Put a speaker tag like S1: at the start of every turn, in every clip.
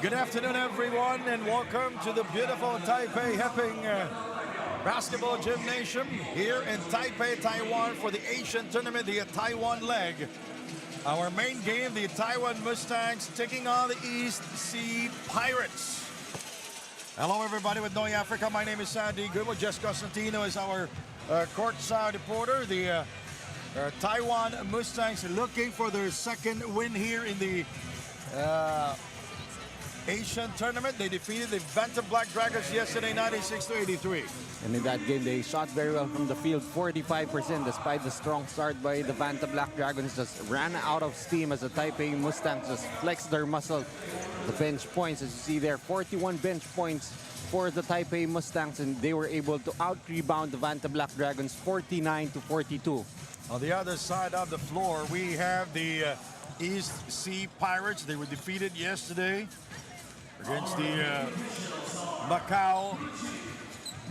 S1: Good afternoon, everyone, and welcome to the beautiful Taipei Heping Basketball Gymnasium here in Taipei, Taiwan for the Asian Tournament, the Taiwan leg. Our main game, the Taiwan Mustangs taking on the East Sea Pirates. Hello, everybody with Noy Africa. My name is Sandy Goodwood. Jess Costantino is our courtside reporter. The Taiwan Mustangs looking for their second win here in the Asian Tournament. They defeated the Bantam Black Dragons yesterday, 96-83.
S2: And in that game, they shot very well from the field, 45%, despite the strong start by the Bantam Black Dragons. Just ran out of steam as the Taipei Mustangs just flexed their muscle. The bench points, as you see there, 41 bench points for the Taipei Mustangs, and they were able to out-rebound the Bantam Black Dragons 49-42.
S1: On the other side of the floor, we have the East Sea Pirates. They were defeated yesterday against the Macau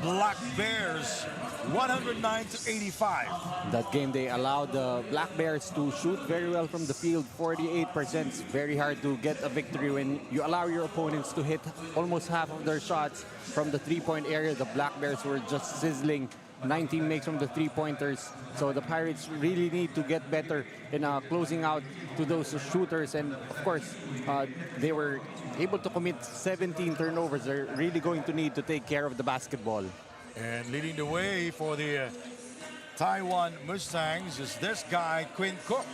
S1: Black Bears, 109-85.
S2: That game, they allowed the Black Bears to shoot very well from the field, 48%. It's very hard to get a victory when you allow your opponents to hit almost half of their shots from the three-point area. The Black Bears were just sizzling. 19 makes from the three-pointers. So the Pirates really need to get better in closing out to those shooters. And of course, they were able to commit 17 turnovers. They're really going to need to take care of the basketball.
S1: And leading the way for the Taiwan Mustangs is this guy, Quinn Cook.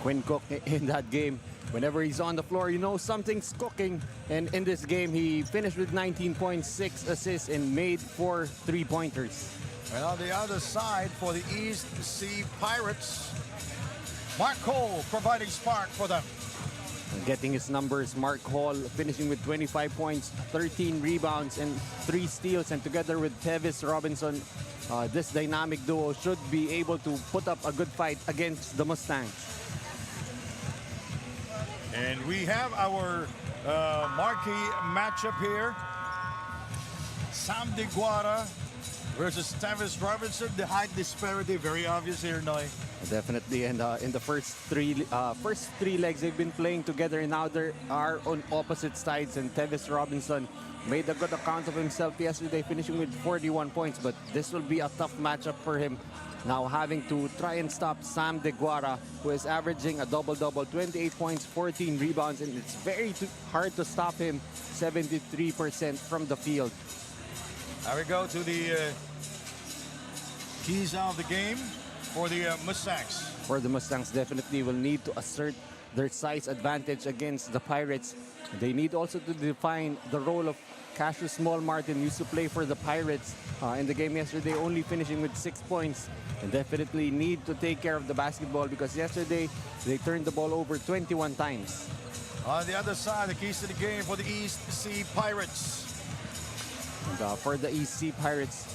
S2: Quinn Cook in that game, whenever he's on the floor, you know something's cooking. And in this game, he finished with 19.6 assists and made 4 three-pointers.
S1: And on the other side for the East Sea Pirates, Mark Cole providing spark for them.
S2: Getting his numbers, Mark Hall finishing with 25 points, 13 rebounds, and 3 steals. And together with Tevis Robinson, this dynamic duo should be able to put up a good fight against the Mustangs.
S1: And we have our marquee matchup here. Sam DeGuara versus Tevis Robinson. The height disparity very obvious here, Noy.
S2: Definitely, and in the first three legs they've been playing together, and now they are on opposite sides. And Tevis Robinson made a good account of himself yesterday, finishing with 41 points. But this will be a tough matchup for him. Now having to try and stop Sam DeGuara, who is averaging a double-double, 28 points, 14 rebounds, and it's very hard to stop him, 73% from the field.
S1: Now we go to the keys of the game for the Mustangs.
S2: For the Mustangs, definitely will need to assert their size advantage against the Pirates. They need also to define the role of Cassius Small-Martin, used to play for the Pirates in the game yesterday, only finishing with 6 points. And definitely need to take care of the basketball because yesterday they turned the ball over 21 times.
S1: On the other side, the keys to the game for the East Sea Pirates.
S2: And for the East Sea Pirates,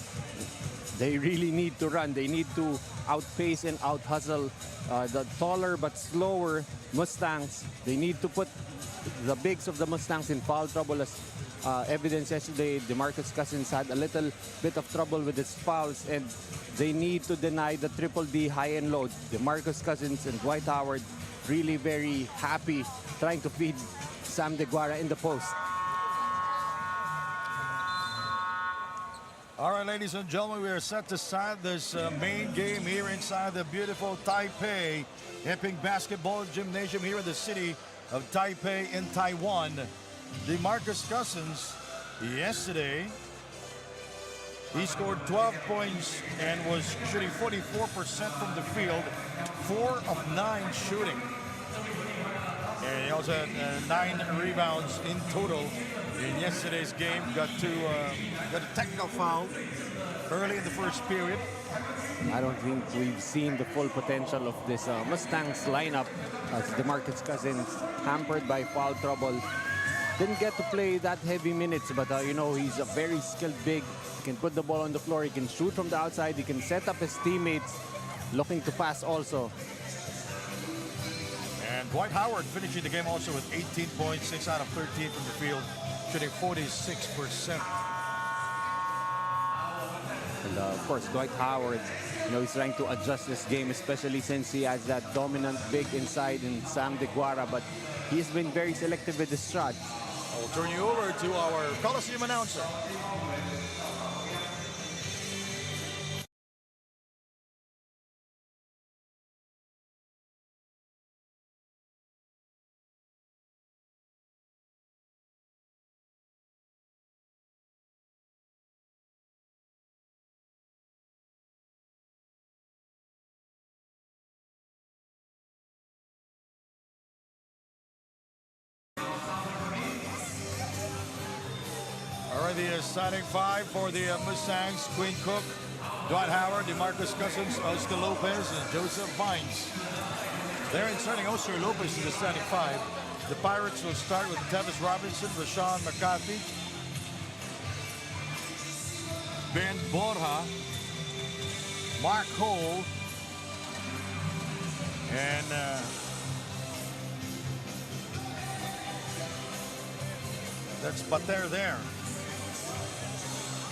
S2: they really need to run. They need to outpace and out-hustle the taller but slower Mustangs. They need to put the bigs of the Mustangs in foul trouble. As evidence yesterday, DeMarcus Cousins had a little bit of trouble with his fouls, and they need to deny the triple D high and low. DeMarcus Cousins and Dwight Howard really very happy trying to feed Sam DeGuara in the post.
S1: All right, ladies and gentlemen, we are set to start this main game here inside the beautiful Taipei Heping Basketball Gymnasium here in the city of Taipei in Taiwan. DeMarcus Cousins, yesterday, he scored 12 points and was shooting 44% from the field, 4 of 9 shooting. And he also had 9 rebounds in total in yesterday's game. Got a technical foul early in the first period.
S2: I don't think we've seen the full potential of this Mustangs lineup as DeMarcus Cousins, hampered by foul trouble. Didn't get to play that heavy minutes, but you know, he's a very skilled big. He can put the ball on the floor, he can shoot from the outside, he can set up his teammates, looking to pass also.
S1: And Dwight Howard finishing the game also with 18 points, 6 out of 13 from the field, shooting 46%.
S2: And of course, Dwight Howard, you know, he's trying to adjust this game, especially since he has that dominant big inside in Sam DeGuara, but he's been very selective with his shots.
S1: I will turn you over to our Coliseum announcer. All right, the starting five for the Mustangs: Quinn Cook, Dwight Howard, DeMarcus Cousins, Oscar Lopez, and Joseph Vines. They're inserting Oscar Lopez in the starting five. The Pirates will start with Tevis Robinson, Rashawn McCarthy, Ben Borja, Mark Hole, and that's Bater there.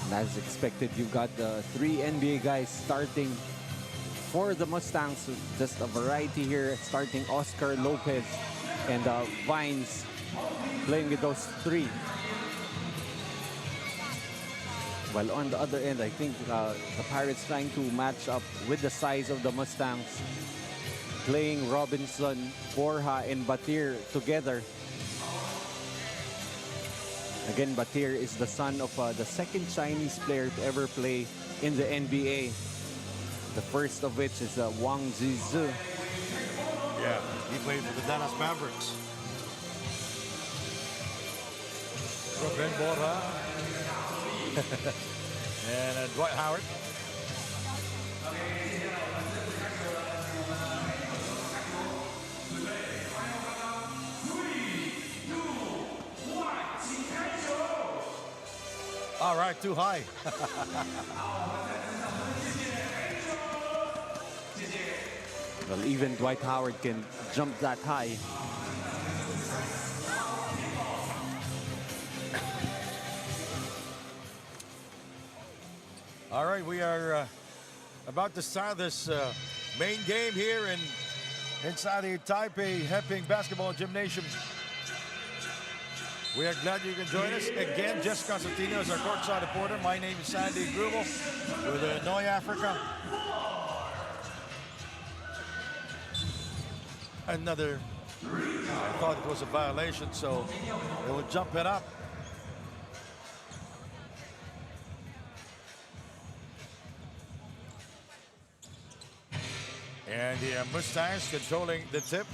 S2: And as expected, you've got the 3 NBA guys starting for the Mustangs. Just a variety here, starting Oscar Lopez and Vines playing with those 3. While on the other end, I think the Pirates trying to match up with the size of the Mustangs, playing Robinson, Borja, and Batir together. Again, Batir is the son of the second Chinese player to ever play in the NBA. The first of which is Wang Zizu.
S1: Yeah, he played for the Dallas Mavericks. Ben Borja and Dwight Howard. All right, too high.
S2: Well, even Dwight Howard can jump that high.
S1: All right, we are about to start this main game here inside the Taipei Heping Basketball Gymnasium. We are glad you can join us. Again, Jess Constantino is our courtside reporter. My name is Sandy Grubel with Noi Africa. Another, I thought it was a violation, so they will jump it up. And the Mustangs controlling the tip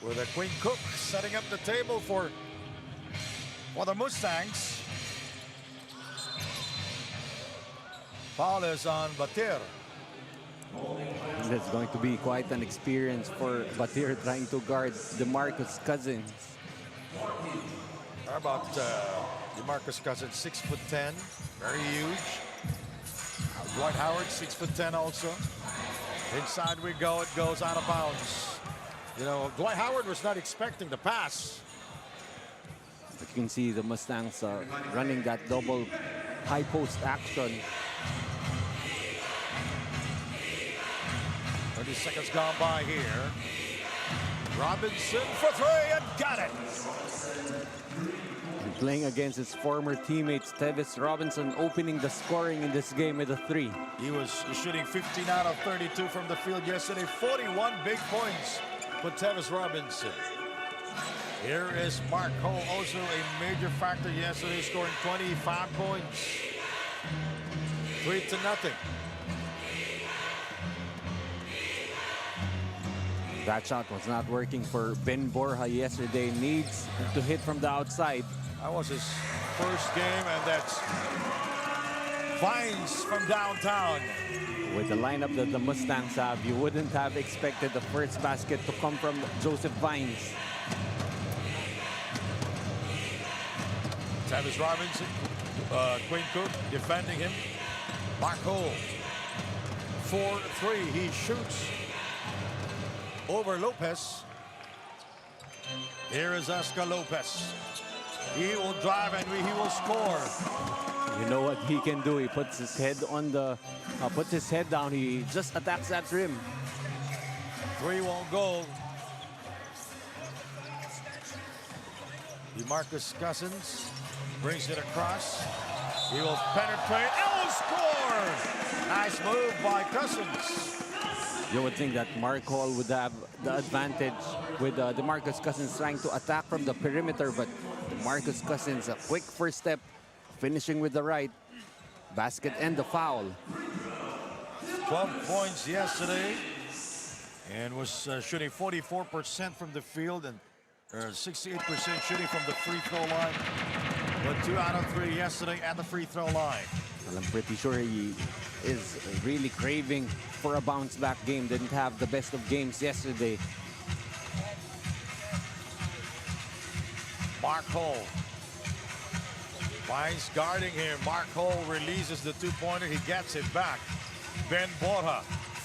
S1: with a Quinn Cook setting up the table for the Mustangs. Foul is on Batir.
S2: That's going to be quite an experience for Batir trying to guard DeMarcus Cousins.
S1: How about DeMarcus Cousins, 6'10", very huge. Dwight Howard, 6'10" also. Inside we go, it goes out of bounds. You know, Dwight Howard was not expecting the pass.
S2: But you can see the Mustangs running that double high post action.
S1: 30 seconds gone by here. Robinson for 3 and got it.
S2: And playing against his former teammates, Tevis Robinson opening the scoring in this game with a 3.
S1: He was shooting 15 out of 32 from the field yesterday. 41 big points for Tevis Robinson. Here is Mark Hole, also a major factor yesterday, scoring 25 points. 3-0.
S2: That shot was not working for Ben Borja yesterday. Needs to hit from the outside.
S1: That was his first game, and that's Vines from downtown.
S2: With the lineup that the Mustangs have, you wouldn't have expected the first basket to come from Joseph Vines.
S1: Tavis Robinson, Quinn Cook defending him. Mark Hole, 4-3, he shoots over Lopez. Here is Oscar Lopez. He will drive and he will score.
S2: You know what he can do? He puts his head on the, puts his head down. He just attacks that rim.
S1: 3 won't go. DeMarcus Cousins brings it across. He will penetrate and will score! Nice move by Cousins.
S2: You would think that Mark Hall would have the advantage with DeMarcus Cousins trying to attack from the perimeter, but DeMarcus Cousins, a quick first step, finishing with the right basket and the foul.
S1: 12 points yesterday and was shooting 44% from the field and 68% shooting from the free throw line. But 2 out of 3 yesterday at the free throw line.
S2: Well, I'm pretty sure he is really craving for a bounce back game. Didn't have the best of games yesterday.
S1: Mark Hall finds guarding him. Mark Hall releases the two-pointer. He gets it back. Ben Borja,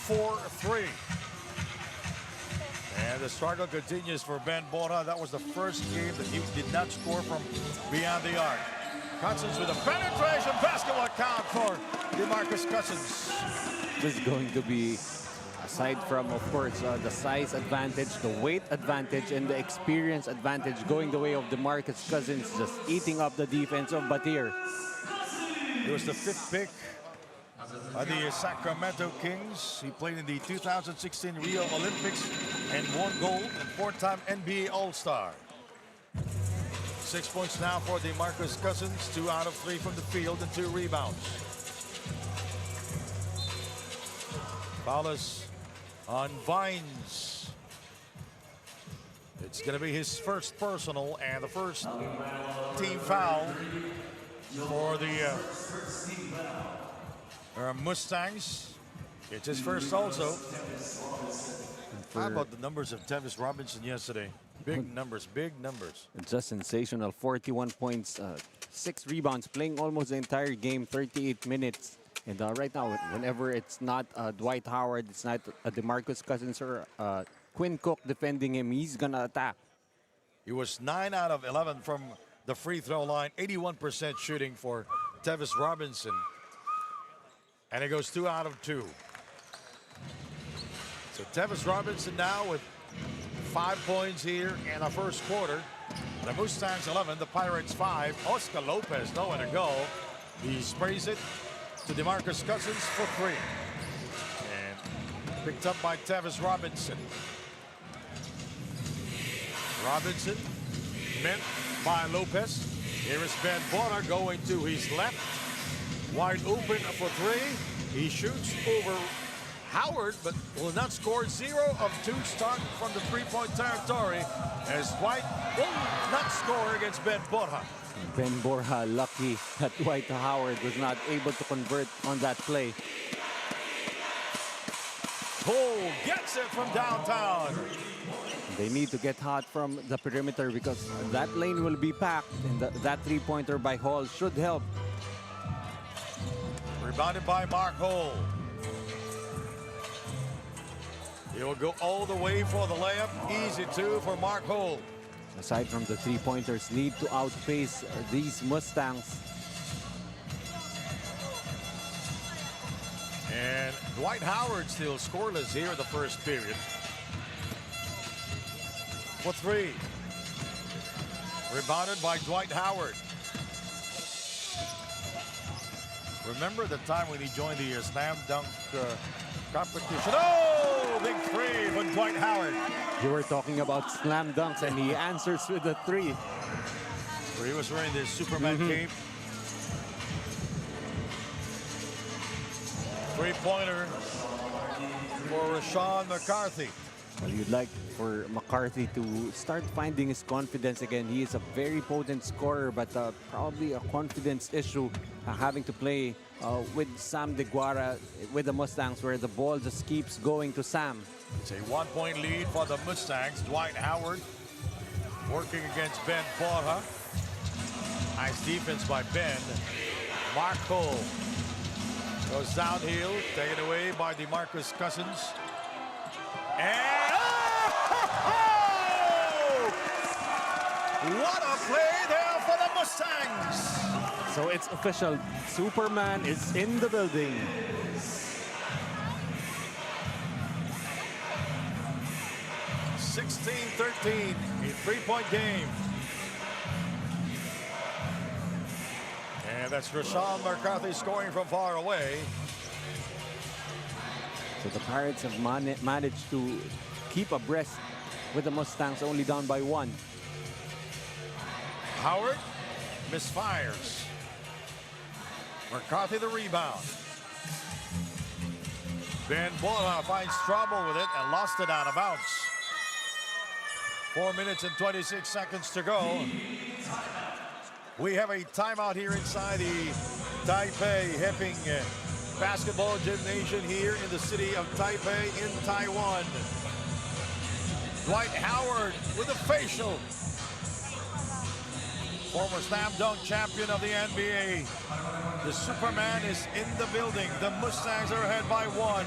S1: 4-3. And the struggle continues for Ben Borja. That was the first game that he did not score from beyond the arc. Cousins with a penetration basketball count for DeMarcus Cousins.
S2: This is going to be, aside from, of course, the size advantage, the weight advantage, and the experience advantage going the way of DeMarcus Cousins, just eating up the defense of Batir.
S1: He was the 5th pick by the Sacramento Kings. He played in the 2016 Rio Olympics and won gold and 4-time NBA All-Star. 6 points now for DeMarcus Cousins. 2 out of 3 from the field and 2 rebounds. Fouls on Vines. It's going to be his first personal and the first team foul for the Mustangs. It's his first also. How about the numbers of Tavis Robinson yesterday? Big numbers, big numbers.
S2: Just sensational. 41 points, 6 rebounds, playing almost the entire game, 38 minutes. And right now, whenever it's not Dwight Howard, it's not DeMarcus Cousins or Quinn Cook defending him, he's going to attack.
S1: He was 9 out of 11 from the free throw line, 81% shooting for Tavis Robinson. And it goes 2 out of 2. So Tavis Robinson now with 5 points here in the first quarter. The Mustangs 11, the Pirates 5. Oscar Lopez nowhere to go. He sprays it to DeMarcus Cousins for 3. And picked up by Tavis Robinson. Robinson met by Lopez. Here is Ben Borja going to his left. Wide open for 3. He shoots over Howard, but will not score. 0 of 2 start from the 3-point territory as Dwight will not score against Ben Borja.
S2: Ben Borja lucky that Dwight Howard was not able to convert on that play.
S1: Cole gets it from downtown.
S2: They need to get hot from the perimeter because that lane will be packed, and that 3-pointer by Hall should help.
S1: Rebounded by Mark Hall. He will go all the way for the layup. Easy 2 for Mark Hall.
S2: Aside from the 3-pointers, need to outpace these Mustangs.
S1: And Dwight Howard still scoreless here in the first period. For 3. Rebounded by Dwight Howard. Remember the time when he joined the slam dunk competition? Oh, big 3 from Dwight Howard.
S2: You were talking about slam dunks, and he answers with a 3.
S1: Where he was wearing this Superman cape. 3-pointer for Rashawn McCarthy.
S2: Well, you'd like for McCarthy to start finding his confidence again. He is a very potent scorer, but probably a confidence issue having to play with Sam DeGuara with the Mustangs, where the ball just keeps going to Sam.
S1: It's a 1-point lead for the Mustangs. Dwight Howard working against Ben Borja. Nice defense by Ben. Mark Hall goes downhill, taken away by DeMarcus Cousins. And what a play there for the Mustangs!
S2: So it's official. Superman is in the building.
S1: (16-13), a 3-point game. And that's Rashawn McCarthy scoring from far away.
S2: So the Pirates have managed to keep abreast with the Mustangs, only down by 1.
S1: Howard misfires. McCarthy the rebound. Ben Bola finds trouble with it and lost it out of bounds. 4 minutes and 26 seconds to go. We have a timeout here inside the Taipei Heping Basketball Gymnasium here in the city of Taipei in Taiwan. Dwight Howard with a facial. Former slam dunk champion of the NBA. The Superman is in the building. The Mustangs are ahead by 1.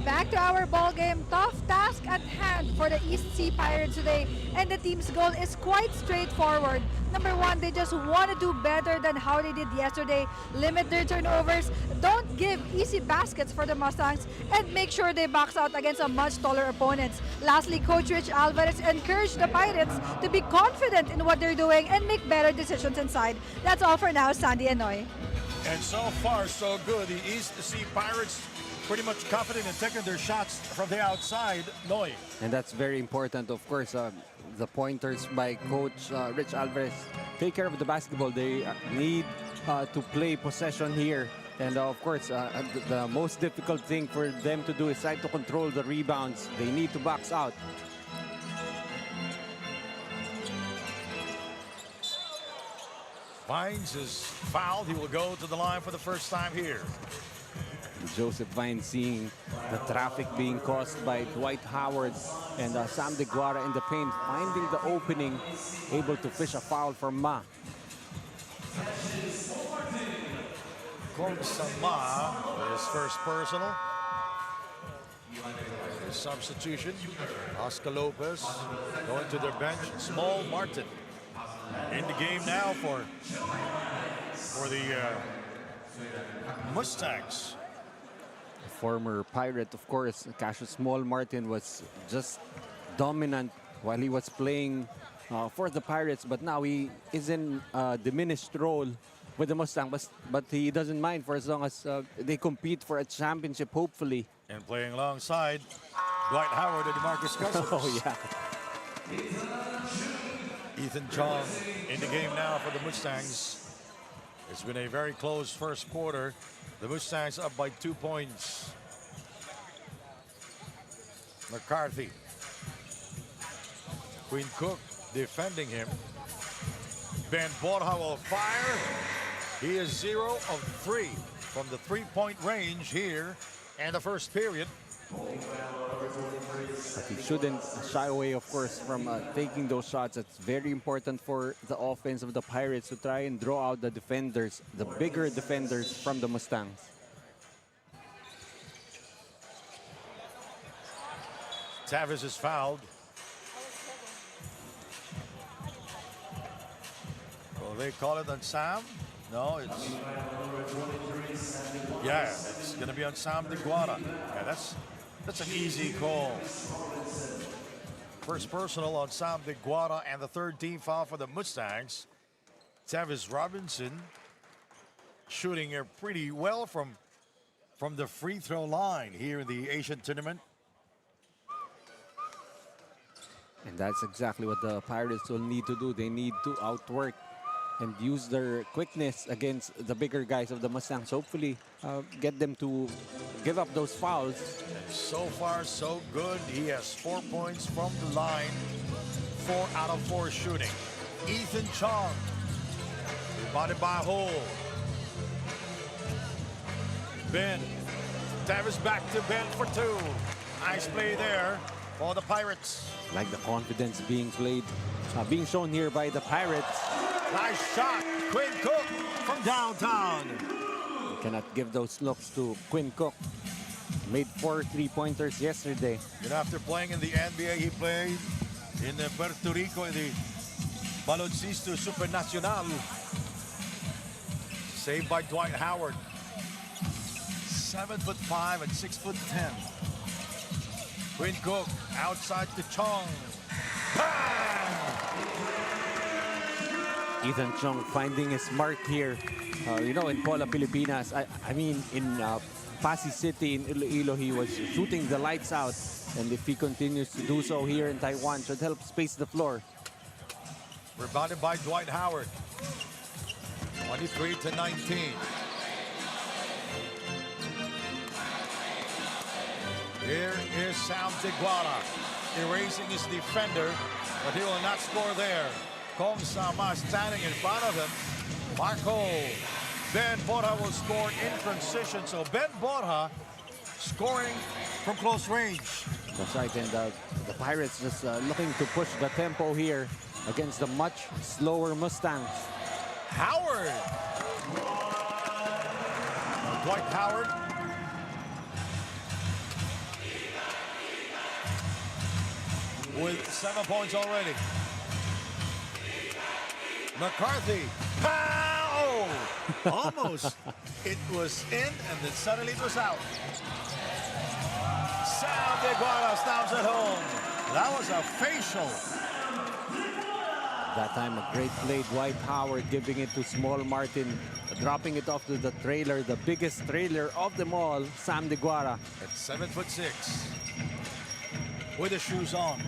S3: Back to our ball game. Tough task at hand for the East Sea Pirates today, and the team's goal is quite straightforward. Number 1, they just want to do better than how they did yesterday. Limit their turnovers, don't give easy baskets for the Mustangs, and make sure they box out against a much taller opponents. Lastly, Coach Rich Alvarez encouraged the Pirates to be confident in what they're doing and make better decisions inside. That's all for now, Sandy and Noy.
S1: And so far, so good. The East Sea Pirates pretty much confident in taking their shots from the outside. Noy.
S2: And that's very important, of course. The pointers by Coach Rich Alvarez take care of the basketball. They need to play possession here. And of course, the most difficult thing for them to do is try to control the rebounds. They need to box out.
S1: Vines is fouled. He will go to the line for the first time here.
S2: Joseph Vine seeing the traffic being caused by Dwight Howard and Sam DeGuara in the paint, finding the opening, able to fish a foul for Ma.
S1: Sama, his first personal. His substitution, Oscar Lopez going to their bench. Small Martin in the game now for the Mustangs.
S2: Former Pirate, of course, Cassius Small Martin was just dominant while he was playing for the Pirates, but now he is in a diminished role with the Mustangs, but he doesn't mind for as long as they compete for a championship, hopefully.
S1: And playing alongside Dwight Howard and DeMarcus Cousins.
S2: Oh, yeah.
S1: Ethan Chong in the game now for the Mustangs. It's been a very close first quarter. The Mustangs up by 2 points. McCarthy. Quinn Cook defending him. Ben Borja will fire. He is 0 of 3 from the three-point range here in the first period.
S2: But he shouldn't shy away, of course, from taking those shots. It's very important for the offense of the Pirates to try and draw out the defenders, the bigger defenders from the Mustangs.
S1: Tavis is fouled. Will they call it on Sam? No, it's... Yeah, it's going to be on Sam DeGuara. Yeah, that's an easy call. First personal on Sam DeGuara and the third team foul for the Mustangs. Tavis Robinson shooting here pretty well from the free throw line here in the Asian tournament.
S2: And that's exactly what the Pirates will need to do. They need to outwork and use their quickness against the bigger guys of the Mustangs. Hopefully, get them to give up those fouls.
S1: And so far, so good. He has 4 points from the line. 4 out of 4 shooting. Ethan Chong. Rebounded by Hole. Ben. Tavis back to Ben for 2. Nice play there for the Pirates.
S2: Like the confidence being played, being shown here by the Pirates.
S1: Nice shot. Quinn Cook from downtown.
S2: You cannot give those looks to Quinn Cook. Made 4 3-pointers yesterday.
S1: After playing in the NBA, he played in Puerto Rico in the Baloncesto Supernacional. Saved by Dwight Howard. 7'5" and 6'10". Quinn Cook outside to Chong. Bang!
S2: Ethan Chong finding his mark here. In Pola, Pilipinas. I mean, in Pasig City, in Iloilo, he was shooting the lights out. And if he continues to do so here in Taiwan, should help space the floor.
S1: Rebounded by Dwight Howard. 23-19. Here is Sam Tiguara erasing his defender, but he will not score there. Kong Sama standing in front of him. Marco. Ben Borja will score in transition. So Ben Borja scoring from close range.
S2: That's right, and the Pirates just looking to push the tempo here against the much slower Mustangs.
S1: Howard. Dwight Howard. With 7 points already. McCarthy. Pow! Almost. It was in and then suddenly it was out. Sam Tiguara stabs it home. That was a facial.
S2: That time a great play, Dwight Howard giving it to Small Martin, dropping it off to the trailer, the biggest trailer of them all, Sam Tiguara.
S1: At 7'6", with the shoes on.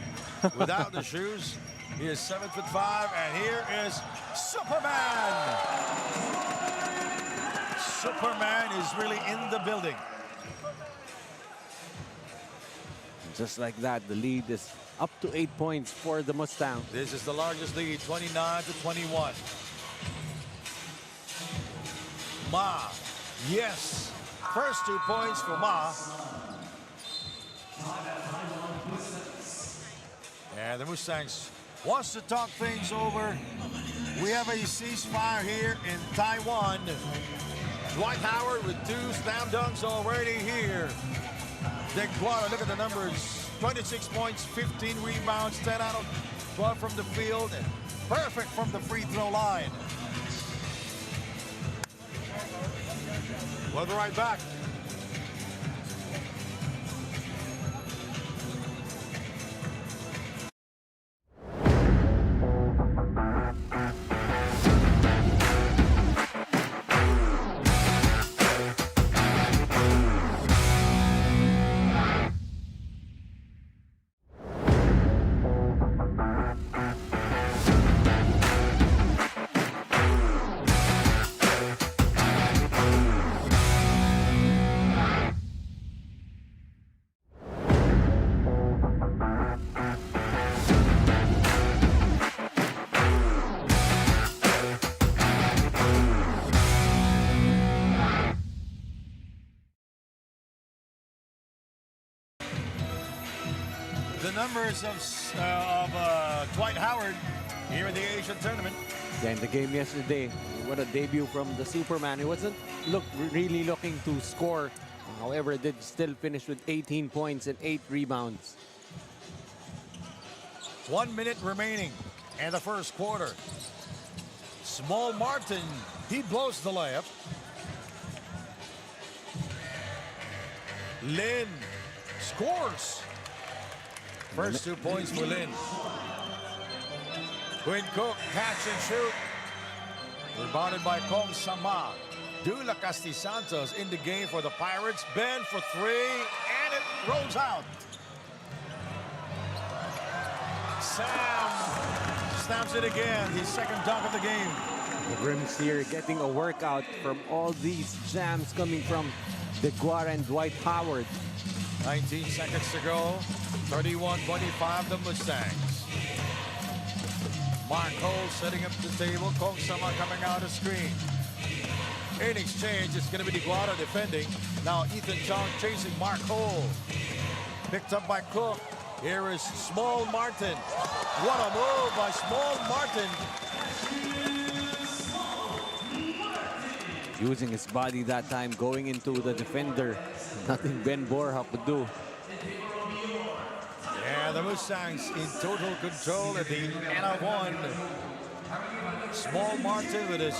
S1: Without the shoes, he is 7'5", and here is Superman. Superman is really in the building.
S2: Just like that, the lead is up to 8 points for the Mustangs.
S1: This is the largest lead, 29-21. Ma, yes. First 2 points for Ma. And the Mustangs wants to talk things over. We have a ceasefire here in Taiwan. Dwight Howard with 2 slam dunks already here. Tiguara, look at the numbers. 26 points, 15 rebounds, 10 out of 12 from the field, and perfect from the free throw line. We'll be right back. The numbers of Dwight Howard here in the Asian tournament.
S2: Yeah, in the game yesterday, what a debut from the Superman. He wasn't really looking to score. However, did still finish with 18 points and 8 rebounds.
S1: 1 minute remaining in the first quarter. Small Martin, he blows the layup. Lin scores. First 2 points for Lin. Quinn Cook, catch and shoot. Rebounded by Kong Sama. Dula Santos in the game for the Pirates. Ben for 3, and it rolls out. Sam stamps it again. His second dunk of the game.
S2: The Rims here getting a workout from all these jams coming from Tiguara and Dwight Howard.
S1: 19 seconds to go. 31-25 the Mustangs. Mark Cole setting up the table. Kong Sama coming out of screen. In exchange, it's going to be Tiguara defending. Now Ethan Chong chasing Mark Cole. Picked up by Cook. Here is Small Martin. What a move by Small Martin.
S2: using his body that time, going into the defender. Nothing Ben Borja could do.
S1: Yeah, the Mustangs in total control at the end of one. Small Martin with his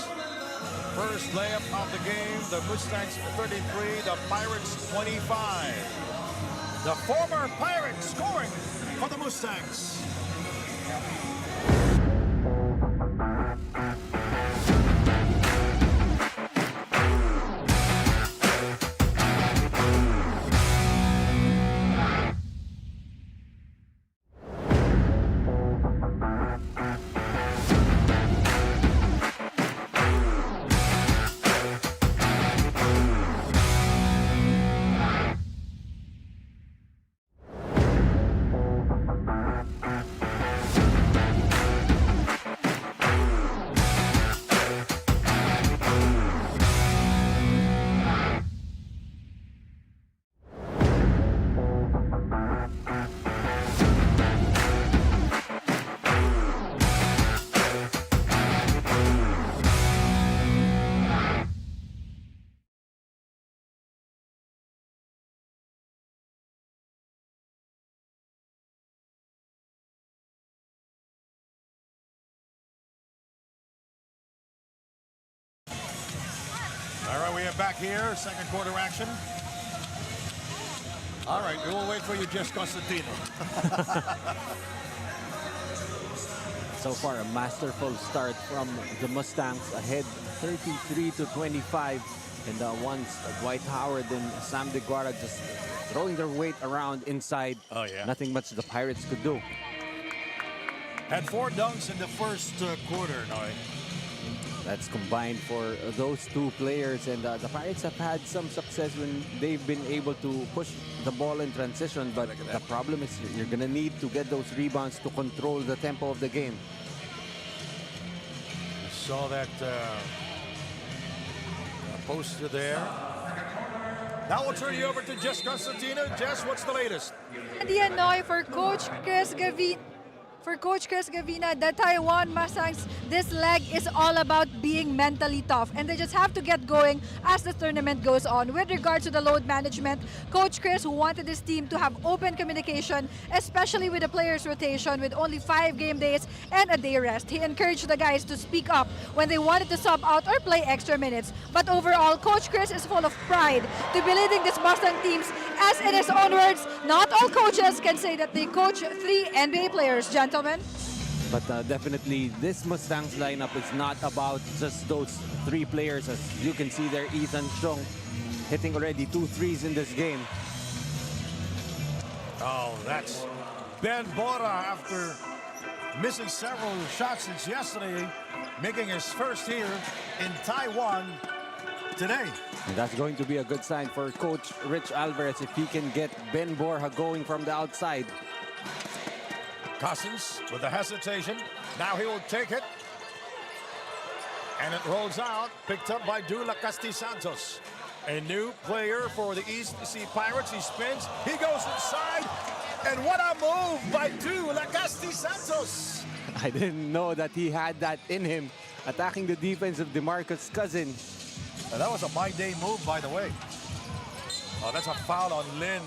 S1: first layup of the game. The Mustangs 33, the Pirates 25. The former Pirates scoring for the Mustangs. All right, we are back here, second quarter action. All right, we will wait for you, Jess Constantino.
S2: So far, a masterful start from the Mustangs, ahead 33-25. And once Dwight Howard and Sam DeGuara just throwing their weight around inside.
S1: Oh, yeah.
S2: Nothing much the Pirates could do.
S1: Had 4 dunks in the first quarter, Noy.
S2: That's combined for those two players, and the Pirates have had some success when they've been able to push the ball in transition, but the problem is you're gonna need to get those rebounds to control the tempo of the game.
S1: Saw that poster there. Now we'll turn you over to Jess Constantino. Jess, what's the latest?
S3: And the Hanoi for Coach Chris Gavin. For Coach Chris Gavina, the Taiwan Mustangs, this leg is all about being mentally tough, and they just have to get going as the tournament goes on. With regards to the load management, Coach Chris wanted his team to have open communication, especially with the players' rotation with only 5 game days and a day rest. He encouraged the guys to speak up when they wanted to sub out or play extra minutes. But overall, Coach Chris is full of pride to be leading this Mustang teams, as in his own words, not all coaches can say that they coach 3 NBA players, gentlemen.
S2: But definitely, this Mustangs lineup is not about just those 3 players. As you can see there, Ethan Chung hitting already 2 threes in this game.
S1: Oh, that's Ben Borja after missing several shots since yesterday, making his first here in Taiwan today.
S2: And that's going to be a good sign for Coach Rich Alvarez if he can get Ben Borja going from the outside.
S1: Cousins with the hesitation. Now he will take it. And it rolls out. Picked up by Du Lacasti Santos. A new player for the East Sea Pirates. He spins. He goes inside. And what a move by Du Lacasti Santos.
S2: I didn't know that he had that in him, attacking the defense of DeMarcus Cousins.
S1: And that was a my-day move, by the way. Oh, that's a foul on Lin.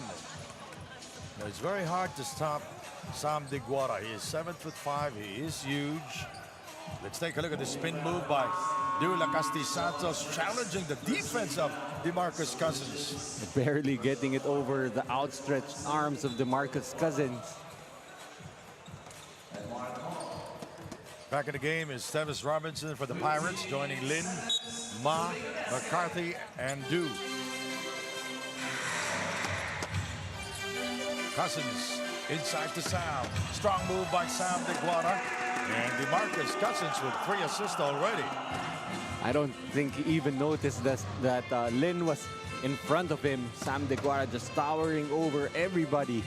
S1: It's very hard to stop Sam DeGuara. He is 7'5". He is huge. Let's take a look at the spin move by Du Lacasti Santos, challenging the defense of DeMarcus Cousins.
S2: Barely getting it over the outstretched arms of DeMarcus Cousins.
S1: Back in the game is Tevis Robinson for the Pirates, joining Lin, Ma, McCarthy, and Du. Cousins inside to Sam. Strong move by Sam DeGuara. And DeMarcus Cousins with 3 assists already.
S2: I don't think he even noticed that Lin was in front of him. Sam DeGuara just towering over everybody.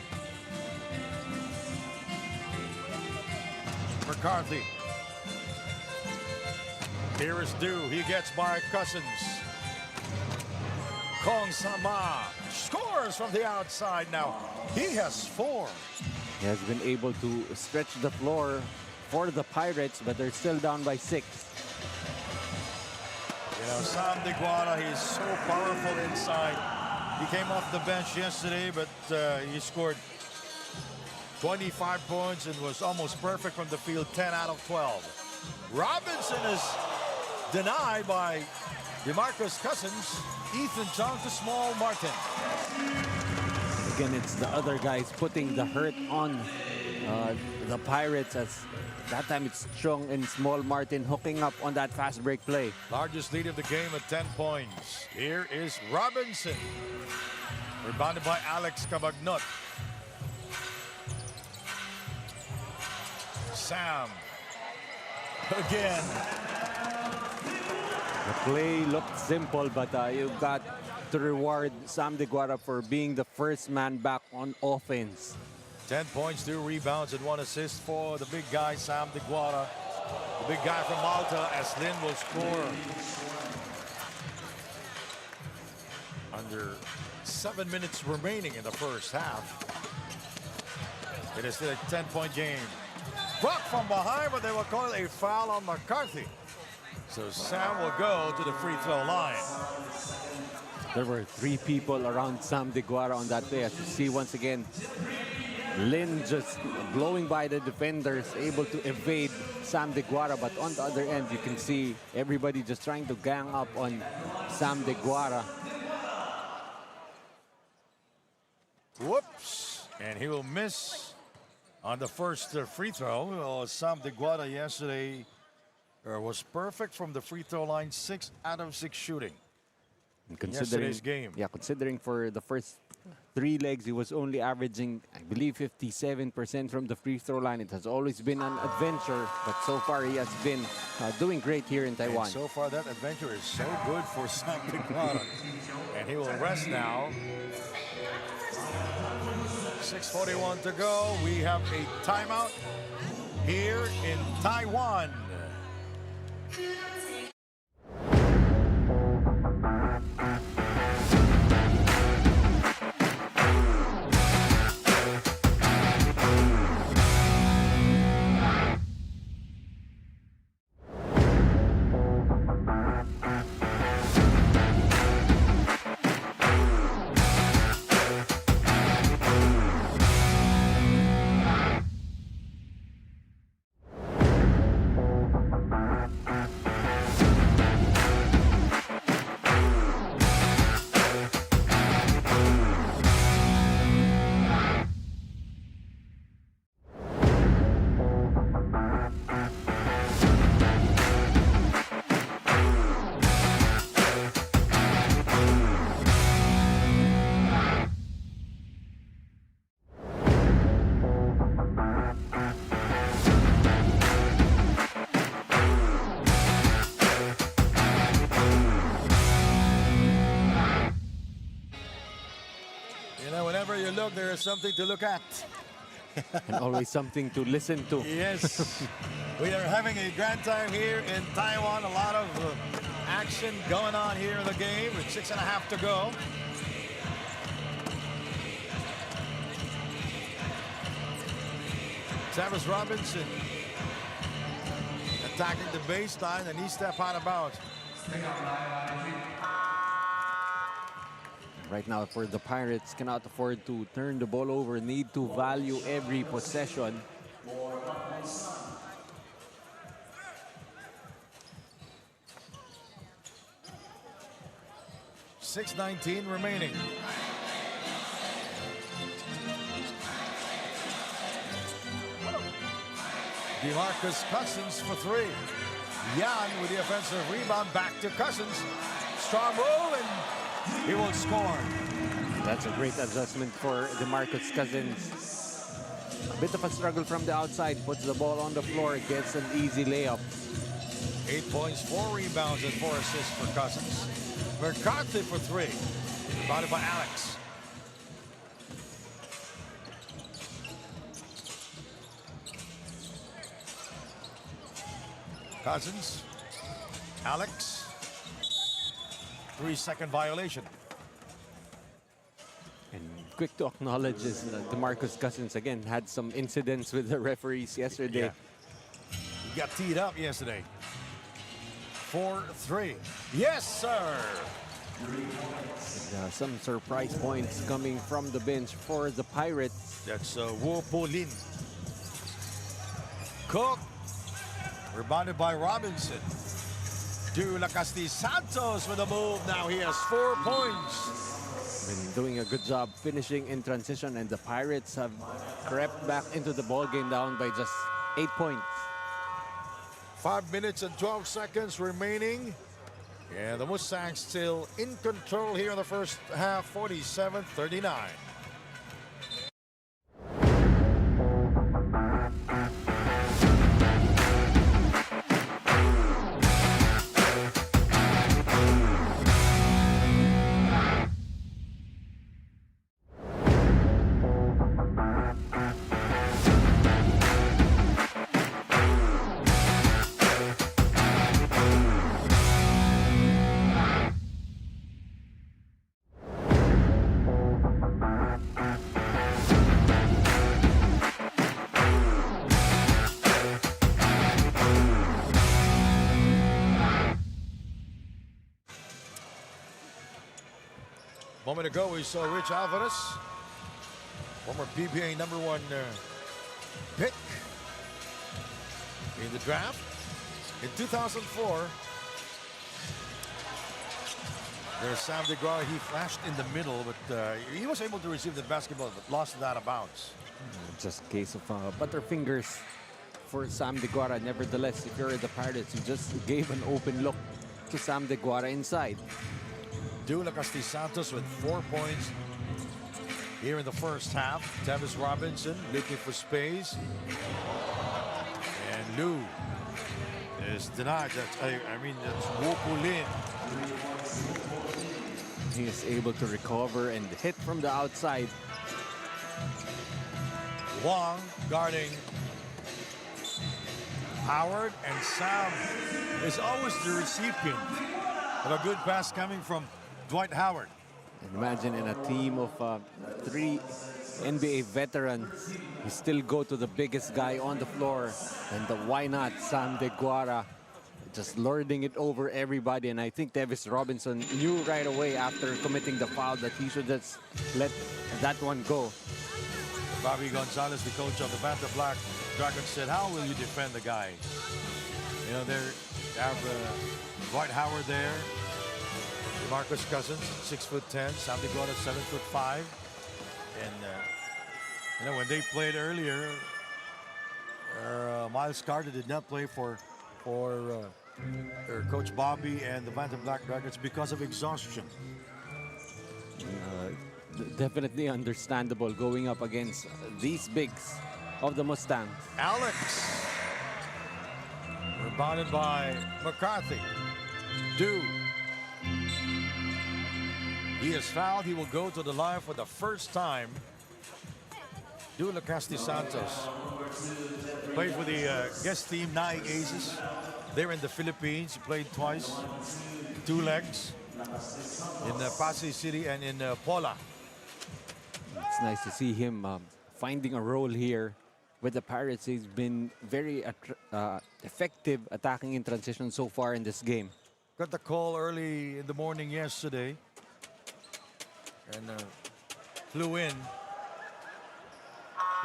S1: McCarthy. Here is Du. He gets by Cousins. Kong Sama scores from the outside now. He has 4.
S2: He has been able to stretch the floor for the Pirates, but they're still down by 6.
S1: You know, Sam DeGuara, he's so powerful inside. He came off the bench yesterday, but he scored 25 points and was almost perfect from the field, 10 out of 12. Robinson is denied by DeMarcus Cousins. Ethan Chung to Small Martin.
S2: Again, it's the other guys putting the hurt on the Pirates, as that time it's Chung and Small Martin hooking up on that fast break play.
S1: Largest lead of the game at 10 points. Here is Robinson. Rebounded by Alex Cabagnot. Sam. Again.
S2: The play looked simple, but you've got to reward Sam DeGuara for being the first man back on offense.
S1: 10 points, 2 rebounds, and 1 assist for the big guy, Sam DeGuara. The big guy from Malta, as Lin will score. Under 7 minutes remaining in the first half. It is still a 10-point game. Brock from behind, but they will call it a foul on McCarthy. So Sam will go to the free throw line.
S2: There were 3 people around Sam DeGuara on that play. As you see once again, Lin just blowing by the defenders, able to evade Sam DeGuara. But on the other end, you can see everybody just trying to gang up on Sam DeGuara.
S1: Whoops. And he will miss on the first free throw. Well, Sam DeGuara yesterday was perfect from the free throw line, 6 out of 6 shooting.
S2: And considering
S1: Yesterday's game.
S2: Yeah, considering for the first 3 legs, he was only averaging, I believe, 57% from the free throw line. It has always been an adventure, but so far he has been doing great here in Taiwan.
S1: And so far that adventure is so good for Sam DeGuara. And he will rest now. 6:41 to go. We have a timeout here in Taiwan. Whenever you look, there is something to look at.
S2: And always something to listen to.
S1: Yes. We are having a grand time here in Taiwan. A lot of action going on here in the game with 6.5 to go. Travis Robinson attacking the baseline, and he stepped out of bounds.
S2: Right now, for the Pirates, cannot afford to turn the ball over, need to value every possession.
S1: .619 remaining. DeMarcus Cousins for 3. Yan with the offensive rebound, back to Cousins. Strong move, and he will score.
S2: That's a great adjustment for DeMarcus Cousins. A bit of a struggle from the outside, puts the ball on the floor, gets an easy layup.
S1: 8 points, 4 rebounds, and 4 assists for Cousins. McCarthy for 3. Rebounded by Alex. Cousins. Alex. 3-second violation.
S2: And quick to acknowledge is DeMarcus Cousins again had some incidents with the referees yesterday.
S1: Yeah. He got teed up yesterday. 4-3. Yes, sir.
S2: Some surprise points coming from the bench for the Pirates.
S1: That's Wu Po Lin. Cook. Rebounded by Robinson. To Lacasti Santos with a move. Now he has 4 points.
S2: Been doing a good job finishing in transition, and the Pirates have crept back into the ball game down by just 8 points.
S1: 5 minutes and 12 seconds remaining. And the Mustangs still in control here in the first half, 47-39. Moment ago, we saw Rich Alvarez, former PBA #1 pick in the draft. In 2004, there's Sam DeGraw. He flashed in the middle, but he was able to receive the basketball, but lost it out of bounds.
S2: Just a case of butterfingers for Sam DeGuara. Nevertheless, if you're the Pirates, you just gave an open look to Sam DeGuara inside.
S1: Lacasti Santos with 4 points here in the first half. Tavis Robinson looking for space. And Lou is denied. That's Wu Po Lin.
S2: He is able to recover and hit from the outside.
S1: Wong guarding Howard, and Sam is always the recipient of a good pass coming from Dwight Howard.
S2: Imagine in a team of 3 NBA veterans, you still go to the biggest guy on the floor, and why not Sam DeGuara just lording it over everybody. And I think Tavis Robinson knew right away after committing the foul that he should just let that one go.
S1: Bobby Gonzalez, the coach of the Banta Black Dragons, said, how will you defend the guy? You know, they have Dwight Howard there. Marcus Cousins, 6'10", Sam DeGuara, 7'5", and you know, when they played earlier, Miles Carter did not play for Coach Bobby and the Banta Black Dragons because of exhaustion.
S2: Definitely understandable going up against these bigs of the Mustangs.
S1: Alex, rebounded by McCarthy. He is fouled. He will go to the line for the first time. Lacasti Santos played for the guest team, Nai Aces. They're in the Philippines. He played twice, 2 legs, in Pasay City and in Pola.
S2: It's nice to see him finding a role here with the Pirates. He's been very effective attacking in transition so far in this game.
S1: Got the call early in the morning yesterday. And flew in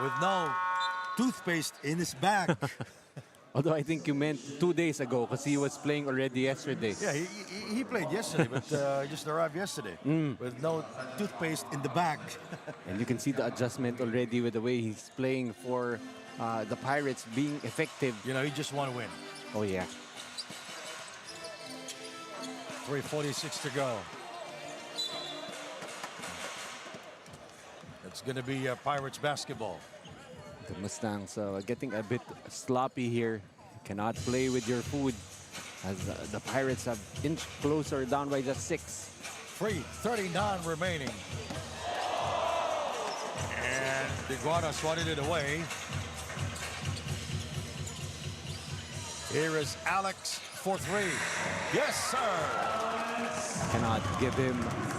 S1: with no toothpaste in his bag.
S2: Although I think you meant 2 days ago because he was playing already yesterday.
S1: Yeah, he played yesterday, but just arrived yesterday with no toothpaste in the bag.
S2: And you can see the adjustment already with the way he's playing for the Pirates being effective.
S1: You know, he just want to win.
S2: Oh, yeah.
S1: 3:46 to go. It's going to be Pirates basketball.
S2: The Mustangs getting a bit sloppy here. Cannot play with your food as the Pirates have inched closer, down by just 6.
S1: 3:39 remaining. And DeGuara swatted it away. Here is Alex for 3. Yes, sir.
S2: Cannot give him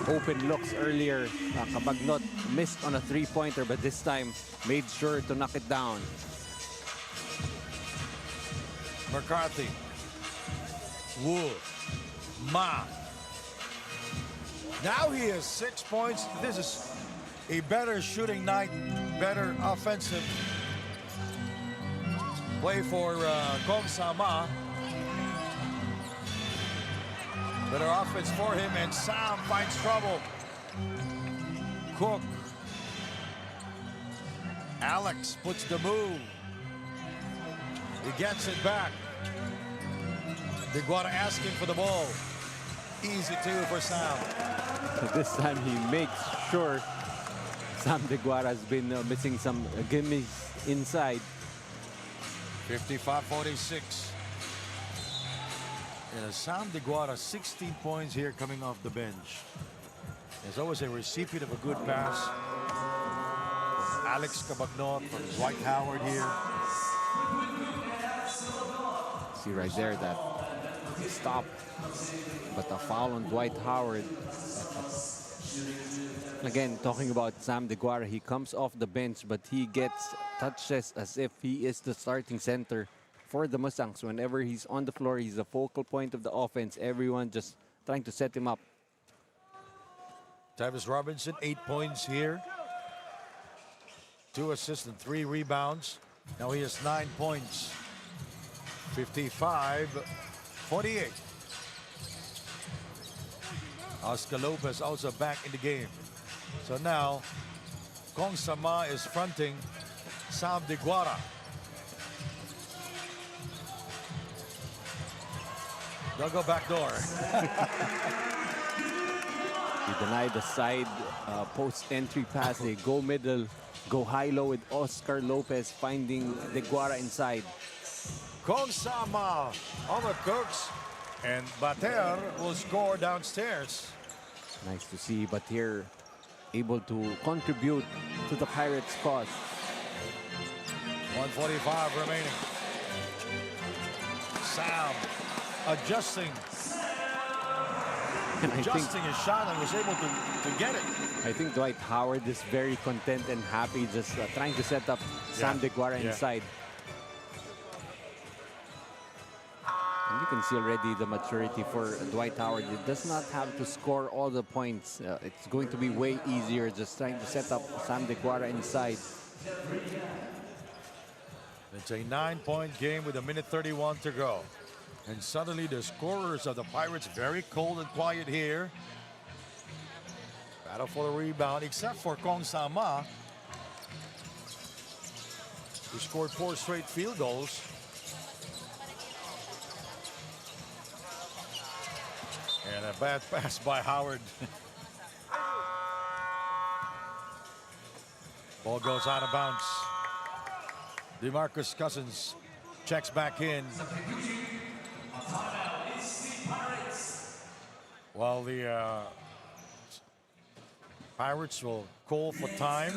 S2: open looks earlier. Kabagnot missed on a 3-pointer, but this time made sure to knock it down.
S1: McCarthy Wu Ma. Now he has 6 points. This is a better shooting night, better offensive play for Kong Sama. Better offense for him, and Sam finds trouble. Cook. Alex puts the move. He gets it back. Deguara asking for the ball. Easy two for Sam.
S2: This time he makes sure Sam Deguara has been missing some gimmies inside.
S1: 55-46. And Sam Deguara, 16 points here coming off the bench. There's always a recipient of a good pass. Alex Cabagnot from Dwight Howard here.
S2: See right there that stop, but a foul on Dwight Howard. Again, talking about Sam Deguara, he comes off the bench, but he gets touches as if he is the starting center for the Mustangs. Whenever he's on the floor, he's the focal point of the offense. Everyone just trying to set him up.
S1: Tavis Robinson, 8 points here. 2 assists and 3 rebounds. Now he has 9 points. 55-48. Oscar Lopez also back in the game. So now, Kong Sama is fronting Sam Deguara. They'll go back door.
S2: He denied the side post entry pass. They go middle, go high-low with Oscar Lopez finding Deguara inside.
S1: Kong Sama on the Cooks, and Bater will score downstairs.
S2: Nice to see Bater able to contribute to the Pirates' cause.
S1: 1:45 remaining. Sam adjusting
S2: And I think
S1: his shot and was able to get it.
S2: I think Dwight Howard is very content and happy, just trying to set up Sam Deguara inside. And you can see already the maturity for Dwight Howard. He does not have to score all the points. It's going to be way easier just trying to set up Sam Deguara inside.
S1: It's a 9-point game with 1:31 to go. And suddenly the scorers of the Pirates very cold and quiet here. Battle for the rebound, except for Kong Sama, who scored 4 straight field goals. And a bad pass by Howard. Ball goes out of bounds. DeMarcus Cousins checks back in. While the Pirates will call for time.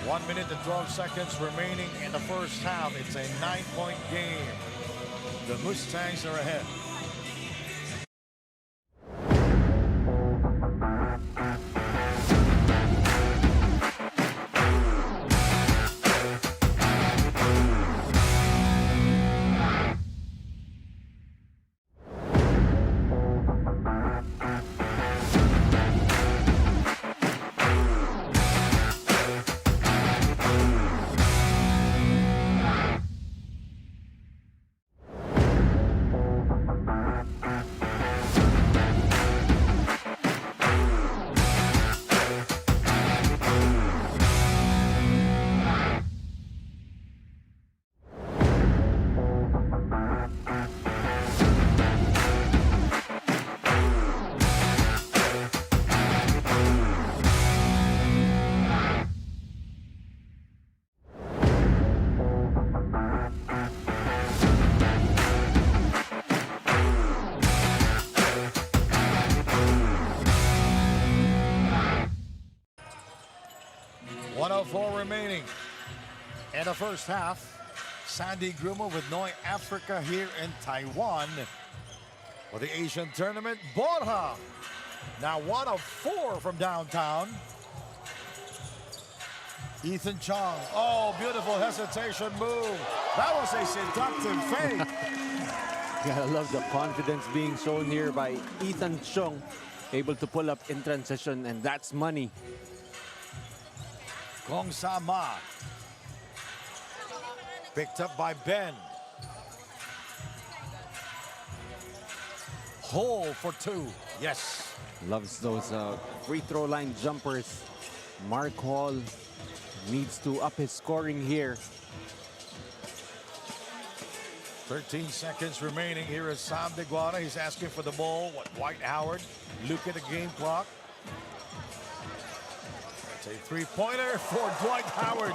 S1: 1 minute and 12 seconds remaining in the first half. It's a 9-point game. The Mustangs are ahead. Remaining in the first half. Sandy Grumo with Noi Africa here in Taiwan for the Asian tournament. Borja now 1 of 4 from downtown. Ethan Chong. Oh, beautiful hesitation move. That was a seductive fake.
S2: Gotta love the confidence being shown here by Ethan Chung, able to pull up in transition, and that's money.
S1: Kong Sama. Picked up by Ben. Hole for two. Yes.
S2: Loves those free throw line jumpers. Mark Hall needs to up his scoring here.
S1: 13 seconds remaining. Here is Sam DeGuara. He's asking for the ball. Dwight Howard. Look at the game clock. It's a three-pointer for Dwight Howard.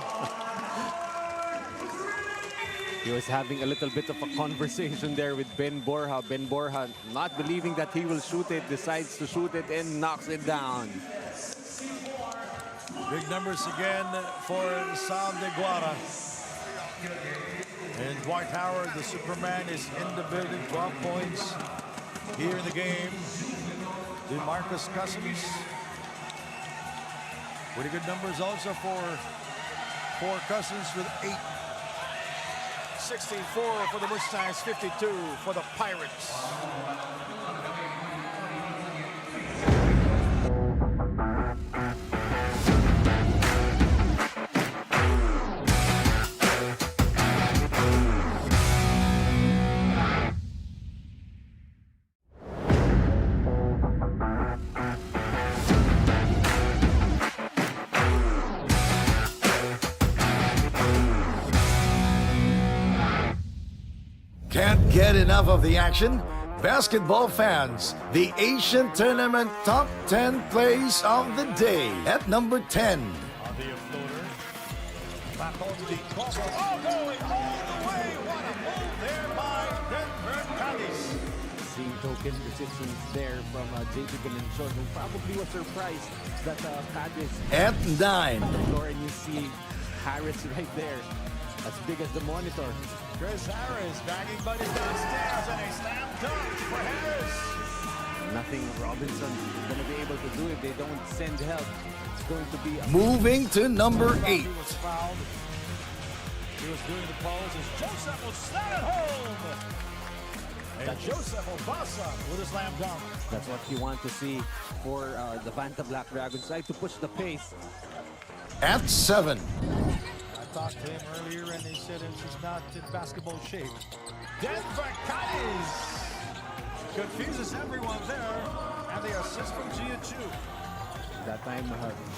S2: He was having a little bit of a conversation there with Ben Borja. Ben Borja, not believing that he will shoot it, decides to shoot it and knocks it down.
S1: Big numbers again for Sam DeGuara. And Dwight Howard, the Superman, is in the building. 12 points here in the game. DeMarcus Cousins. Pretty good numbers also for Cousins with 8. 64 for the Mustangs, 52 for the Pirates.
S4: Can't get enough of the action? Basketball fans, the Asian Tournament Top 10 Plays of the Day at number 10.
S1: On the floater. Back on the cross. Oh, going all the way. What a move there by Denver Callis.
S2: Seeing token resistance there from JP Galinchon, who probably was surprised that Cadiz
S4: At 9.
S2: on the floor, and you see Harris right there, as big as the monitor.
S1: Chris Harris bagging buddies downstairs and a slam dunk for Harris.
S2: Nothing Robinson is going to be able to do if they don't send help. It's going to be a
S4: Moving to number 8.
S1: He was fouled. He was doing the pose as Joseph will slam it home. And Joseph Obasa with a slam dunk.
S2: That's what you want to see for the Vanta Black Dragons. Try to push the pace.
S4: At 7.
S1: I talked to him earlier and he said he's not in basketball shape. Denver Cadiz confuses everyone there, and the assist from Gia Chu.
S2: That time,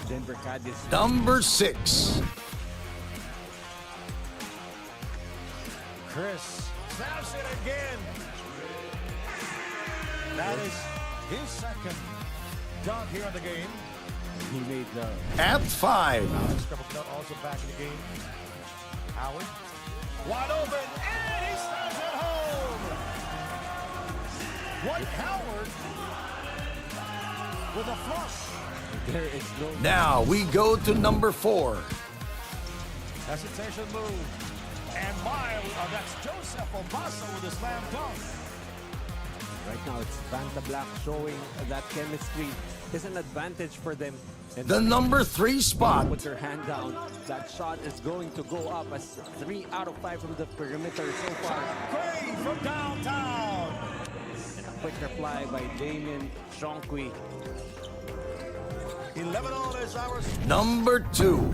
S2: Denver Cadiz.
S4: Number 6.
S1: Chris snaps it again. That is his second dunk here in the game.
S2: He made the
S4: At 5.
S1: Also back in the game. Howard. Wide open, and he snaps it home. Dwight Howard with a flush.
S2: there is no
S4: Now we go to number 4.
S1: Hesitation move. And that's Joseph Obasa with a slam dunk.
S2: right now. It's Vanta Black showing that chemistry is an advantage for them. And
S4: The number 3 spot.
S2: put their hand down. That shot is going to go up as 3 out of 5 from the perimeter so far.
S1: Gray from downtown.
S2: And a quick reply by Damien Shonkwi.
S1: 11 all is ours.
S4: Number 2.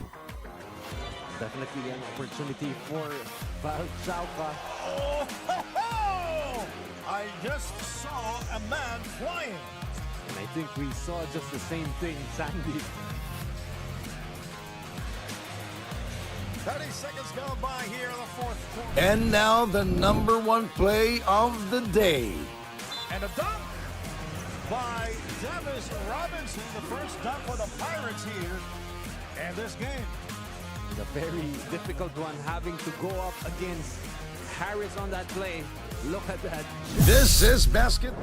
S2: Definitely an opportunity for Val Chauca.
S1: Oh, ho, ho! I just saw a man flying.
S2: And I think we saw just the same thing, Sandy.
S1: 30 seconds go by here in the fourth quarter.
S4: And now the number 1 play of the day.
S1: And a dunk by Davis Robinson. The first dunk for the Pirates here in this game.
S2: The very difficult one, having to go up against Harris on that play. Look at that.
S4: This is basket.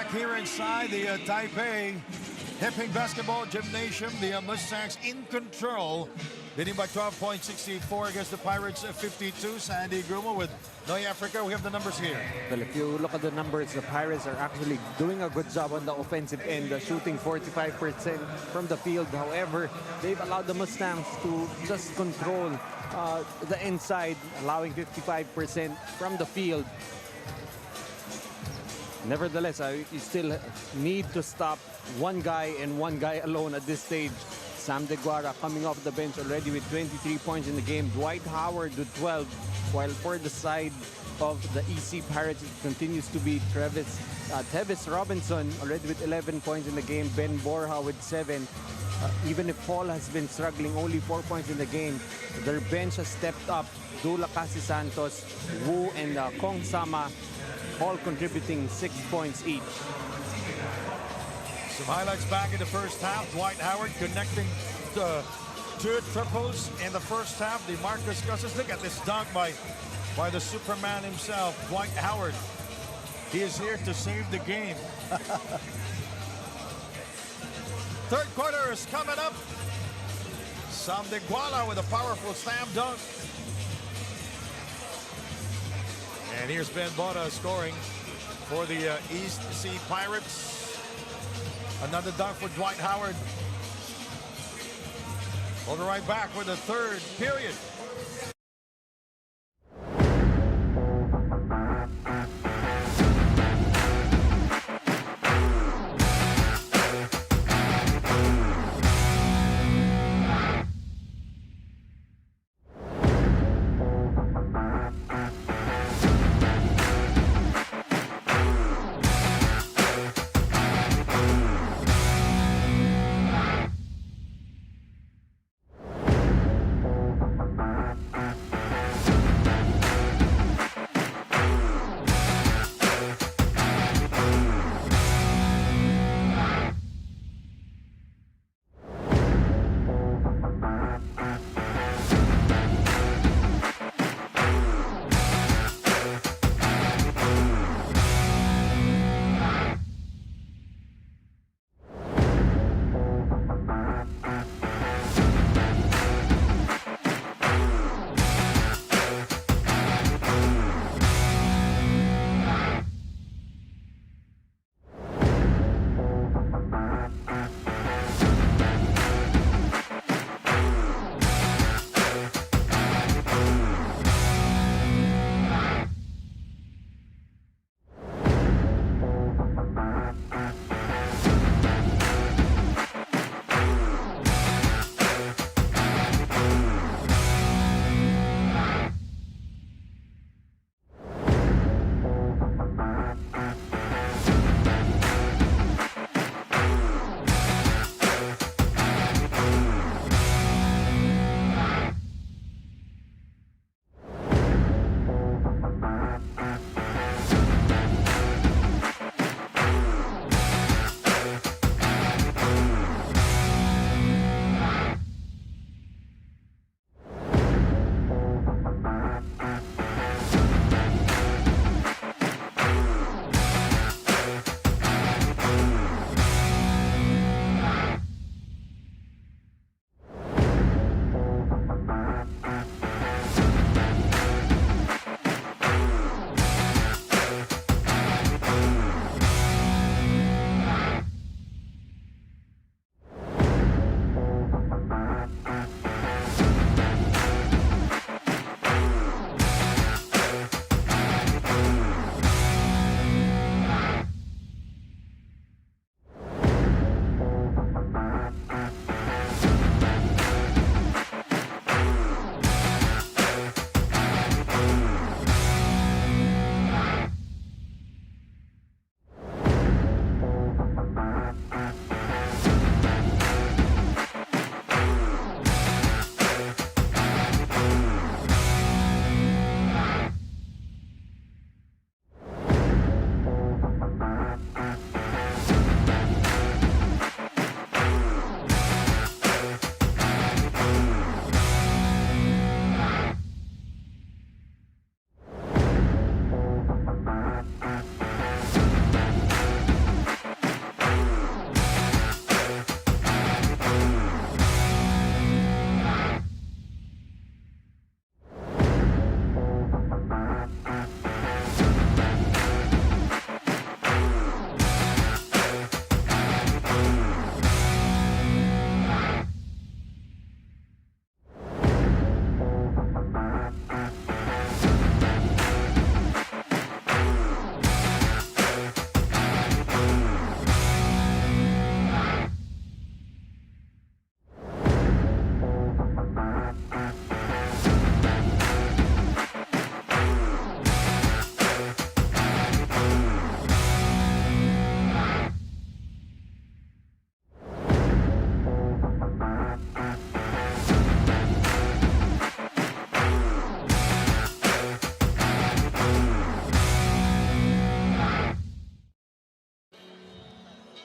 S1: back here inside the Taipei Hipping Basketball Gymnasium. The Mustangs in control. Leading by 12 points, 64 against the Pirates, 52. Sandy Grumo with Noy Africa. We have the numbers here.
S2: Well, if you look at the numbers, the Pirates are actually doing a good job on the offensive end, shooting 45% from the field. However, they've allowed the Mustangs to just control the inside, allowing 55% from the field. Nevertheless, you still need to stop one guy and one guy alone at this stage. Sam DeGuara coming off the bench already with 23 points in the game. Dwight Howard with 12. While for the side of the EC Pirates, it continues to be Tevis Robinson already with 11 points in the game. Ben Borja with 7. Even if Paul has been struggling, only 4 points in the game, their bench has stepped up. Dula Casi Santos, Wu, and Kong Sama all contributing 6 points each.
S1: Some highlights back in the first half. Dwight Howard connecting the 2 triples in the first half. The Marcus Cousins. Look at this dunk by the Superman himself, Dwight Howard. He is here to save the game. Third quarter is coming up. Sam DeGuara with a powerful slam dunk. And here's Ben Bota scoring for the East Sea Pirates. Another dunk for Dwight Howard. We'll be right back with the third period.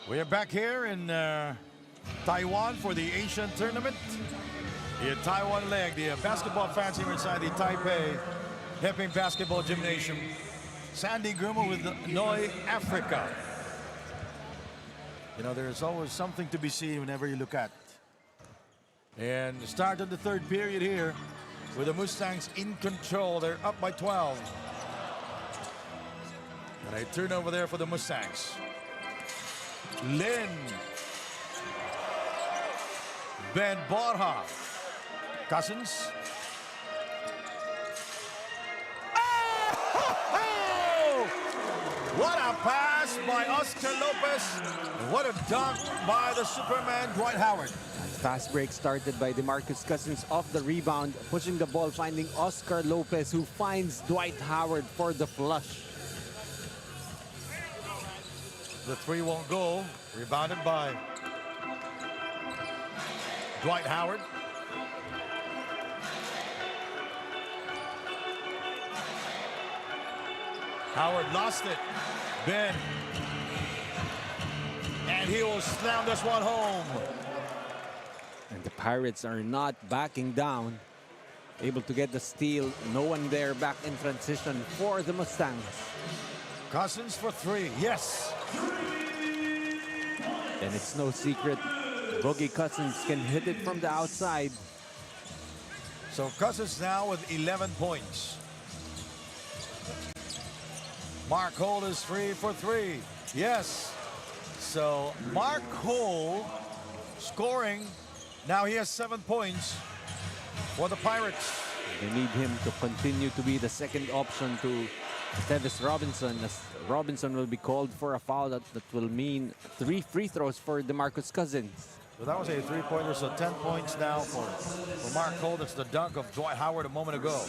S1: We are back here in Taiwan for the Asian tournament. The Taiwan leg, the basketball fans here inside the Taipei Heping Basketball Gymnasium. Sandy Grumo with Noi Africa. You know, there's always something to be seen whenever you look at. And the start of the third period here with the Mustangs in control. They're up by 12. And a turnover there for the Mustangs. Lin. Ben Borja. Cousins. Oh! What a pass by Oscar Lopez. What a dunk by the Superman, Dwight Howard.
S2: Fast break started by DeMarcus Cousins off the rebound, pushing the ball, finding Oscar Lopez, who finds Dwight Howard for the flush.
S1: The three won't go. Rebounded by Dwight Howard. Howard lost it. Ben. And he will slam this one home.
S2: And the Pirates are not backing down. Able to get the steal. No one there back in transition for the Mustangs.
S1: Cousins for three. Yes.
S2: And it's no secret, Boogie Cousins can hit it from the outside.
S1: So Cousins now with 11 points. Mark Hole is 3 for 3. Yes. So Mark Hole scoring. Now he has 7 points for the Pirates.
S2: They need him to continue to be the second option to Tevis Robinson, as Robinson will be called for a foul that will mean 3 free throws for DeMarcus Cousins.
S1: So that was a three-pointer, so 10 points now for Mark Hole. That's the dunk of Dwight Howard a moment ago.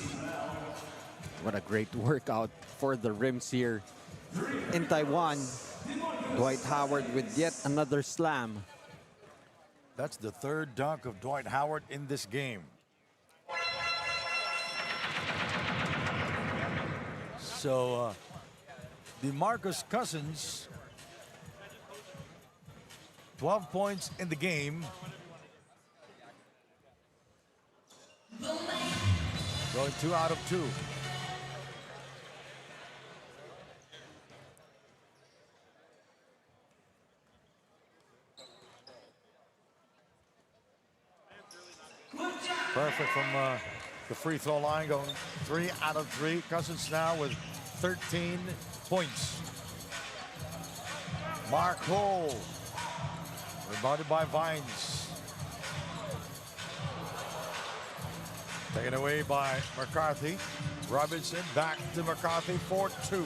S2: What a great workout for the rims here in Taiwan. Dwight Howard with yet another slam.
S1: That's the third dunk of Dwight Howard in this game. So DeMarcus Cousins, 12 points in the game. Going 2 out of 2. Perfect from the free throw line, going 3 out of 3. Cousins now with 13 points. Mark Hole, rebounded by Vines. Taken away by McCarthy. Robinson back to McCarthy, 4-2.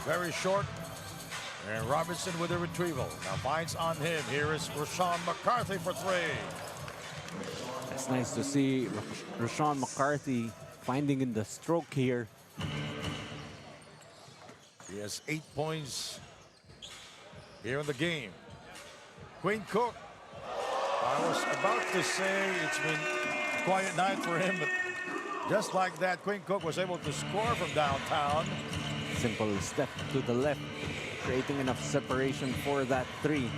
S1: Very short. And Robinson with a retrieval. Now Vines on him. Here is Rashawn McCarthy for 3.
S2: It's nice to see Rashawn McCarthy finding in the stroke here.
S1: He has 8 points here in the game. Quinn Cook. I was about to say it's been a quiet night for him, but just like that, Quinn Cook was able to score from downtown.
S2: Simple step to the left, creating enough separation for that 3.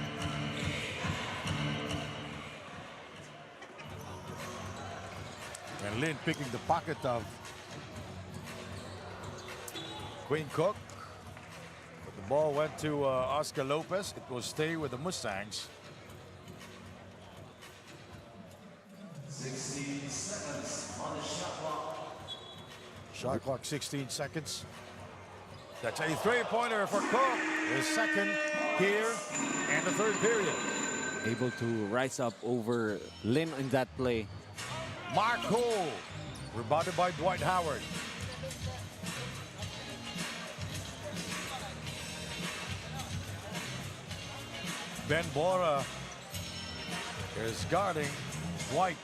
S1: And Lin picking the pocket of Quinn Cook. But the ball went to Oscar Lopez. It will stay with the Mustangs.
S5: 16 seconds on the shot clock.
S1: Shot clock 16 seconds. That's a three-pointer for Cook. His second here and the third period.
S2: Able to rise up over Lin in that play.
S1: Mark Hole, rebounded by Dwight Howard. Ben Bora is guarding Dwight.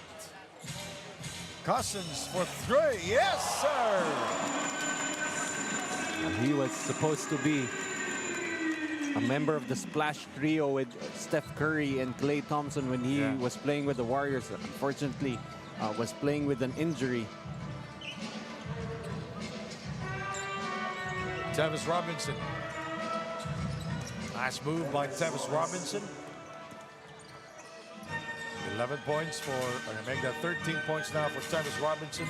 S1: Cousins for 3. Yes, sir.
S2: He was supposed to be a member of the splash trio with Steph Curry and Klay Thompson when he was playing with the Warriors. Unfortunately, was playing with an injury.
S1: Tavis Robinson. Nice move by Tevis Robinson. 11 points for, make that 13 points now for Taipei Robinson.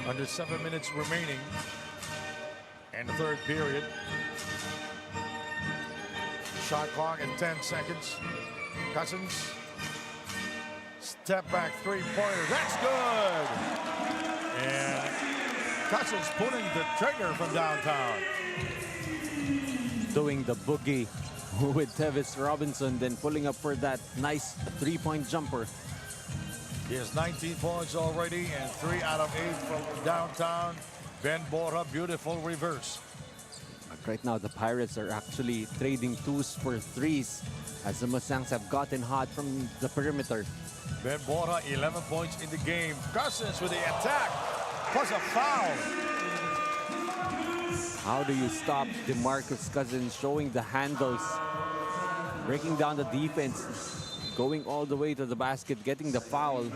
S1: Under 7 minutes remaining in the third period. Shot clock at 10 seconds. Cousins. Step back three-pointer. That's good. And Cousins pulling the trigger from downtown.
S2: Doing the boogie with Tevis Robinson, then pulling up for that nice three-point jumper.
S1: He has 19 points already and 3 out of 8 from downtown. Ben Borja, beautiful reverse.
S2: But right now, the Pirates are actually trading twos for threes as the Mustangs have gotten hot from the perimeter.
S1: Ben Borja, 11 points in the game. Cousins with the attack, plus a foul.
S2: How do you stop DeMarcus Cousins showing the handles, breaking down the defense, going all the way to the basket, getting the foul?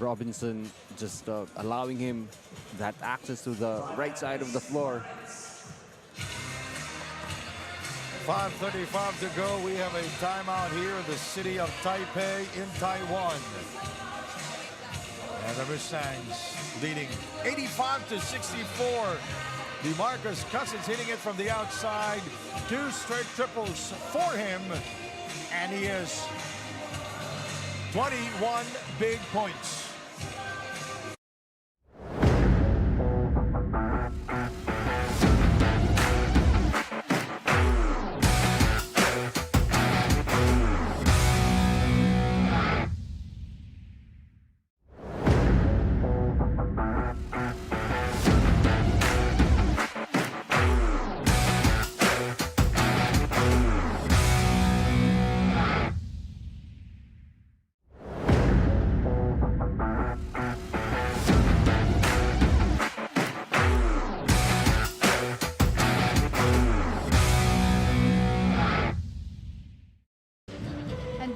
S2: Robinson just allowing him that access to the right side of the floor.
S1: 5:35 to go. We have a timeout here in the city of Taipei in Taiwan. And the Mustangs leading 85-64. DeMarcus Cousins hitting it from the outside. 2 straight triples for him. And he has 21 big points.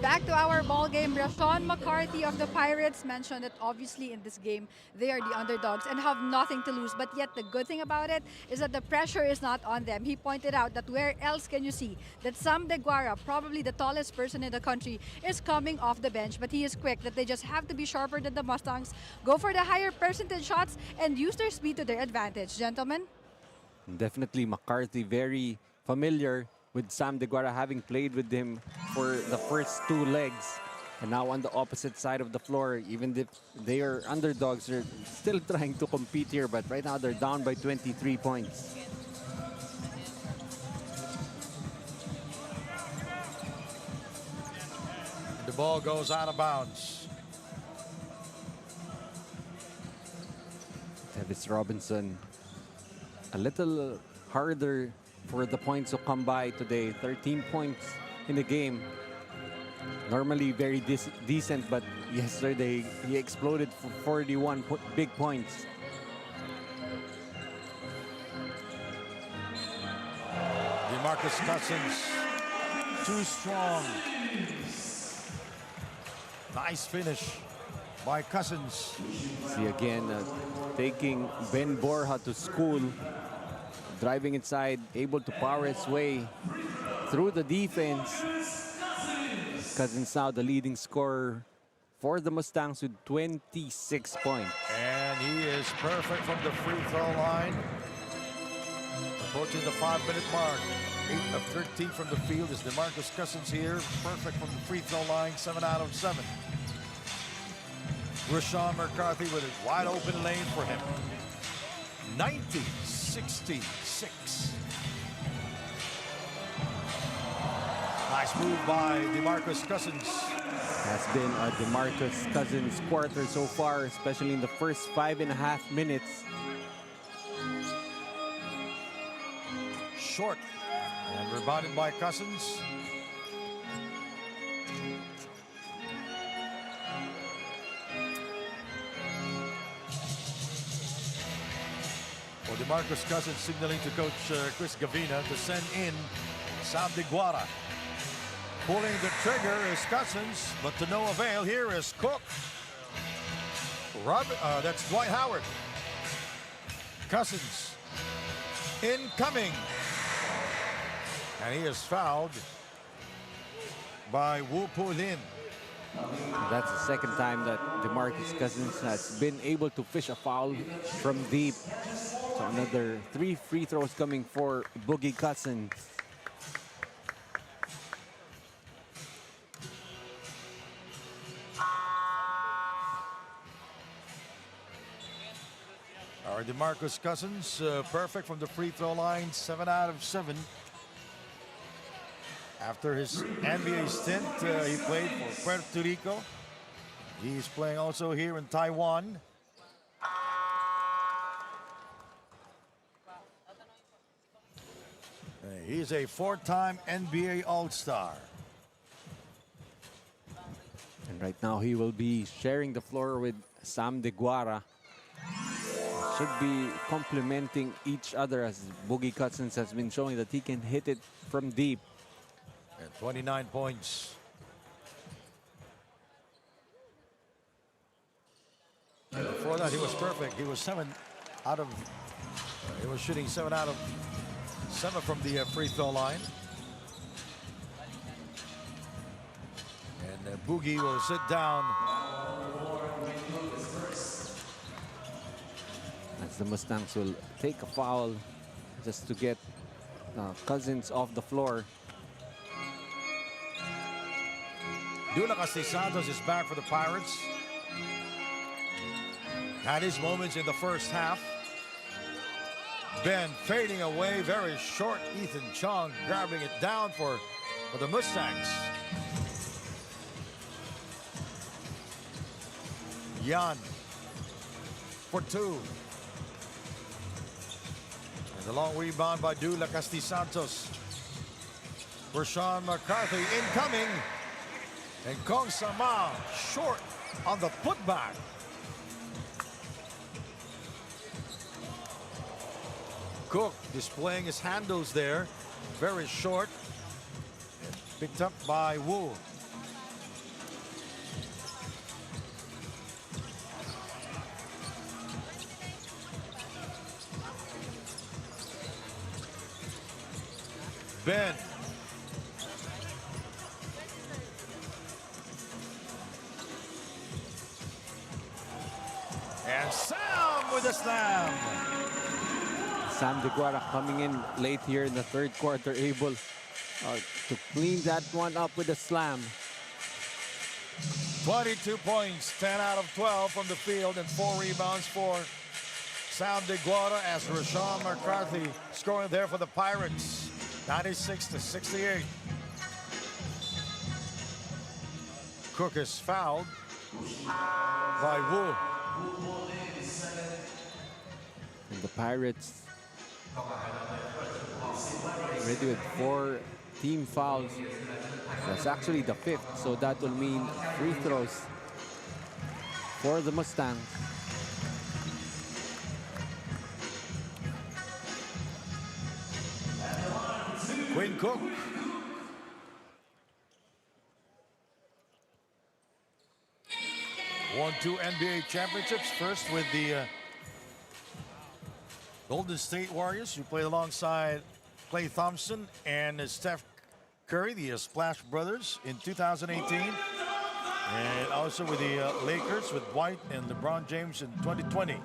S3: Back to our ball game, Rashawn McCarthy of the Pirates mentioned that obviously in this game they are the underdogs and have nothing to lose, but yet the good thing about it is that the pressure is not on them. He pointed out that where else can you see that Sam DeGuara, probably the tallest person in the country, is coming off the bench, but he is quick, that they just have to be sharper than the Mustangs, go for the higher percentage shots and use their speed to their advantage. Gentlemen?
S2: Definitely McCarthy very familiar with Sam DeGuara, having played with him for the first 2 legs. And now on the opposite side of the floor, even if they are underdogs, they're still trying to compete here. But right now they're down by 23 points.
S1: The ball goes out of bounds.
S2: Tevis Robinson, a little harder for the points to come by today. 13 points in the game. Normally very decent, but yesterday he exploded for 41 big points.
S1: DeMarcus Cousins, too strong. Nice finish by Cousins.
S2: See again, taking Ben Borja to school. Driving inside, able to power its way through the defense. Cousins now the leading scorer for the Mustangs with 26 points.
S1: And he is perfect from the free throw line. Approaching the 5-minute mark. 8 of 13 from the field is DeMarcus Cousins here. Perfect from the free throw line, 7 out of 7. Rashawn McCarthy with a wide open lane for him. 19-66. Nice move by DeMarcus Cousins.
S2: Has been a DeMarcus Cousins quarter so far, especially in the first 5.5 minutes.
S1: Short and rebounded by Cousins. Well, DeMarcus Cousins signaling to Coach Chris Gavina to send in Sam DeGuara. Pulling the trigger is Cousins, but to no avail. Here is Cook. That's Dwight Howard. Cousins incoming. And he is fouled by Wu Pulin.
S2: That's the second time that DeMarcus Cousins has been able to fish a foul from deep. So another 3 free throws coming for Boogie Cousins.
S1: Our DeMarcus Cousins, perfect from the free throw line, 7 out of 7. After his NBA stint, he played for Puerto Rico. He's playing also here in Taiwan. He's a 4-time NBA All-Star.
S2: And right now he will be sharing the floor with Sam DeGuara. Should be complementing each other as Boogie Cousins has been showing that he can hit it from deep.
S1: And 29 points. And before that, he was perfect. He was he was shooting 7 out of 7 from the free throw line. And Boogie will sit down.
S2: As the Mustangs will take a foul just to get Cousins off the floor.
S1: Dulac Santos is back for the Pirates. Had his moments in the first half. Ben fading away, very short. Ethan Chong grabbing it down for the Mustangs. Yan for 2. And the long rebound by Dulac Santos. For Sean McCarthy incoming. And Kong Sama short on the putback. Cook displaying his handles there. Very short. And picked up by Wu. Ben. And Sam with a slam.
S2: Sam DeGuara coming in late here in the third quarter, able to clean that one up with a slam.
S1: 22 points, 10 out of 12 from the field, and 4 rebounds for Sam DeGuara as Rashawn McCarthy scoring there for the Pirates. 96-68. Cook is fouled by Wu.
S2: And the Pirates ready with 4 team fouls. That's actually the 5th, so that will mean free throws for the Mustangs.
S1: Quinn Cook. Won 2 NBA championships. First with the Golden State Warriors, who played alongside Klay Thompson and Steph Curry, the Splash Brothers, in 2018. And also with the Lakers with White and LeBron James in 2020.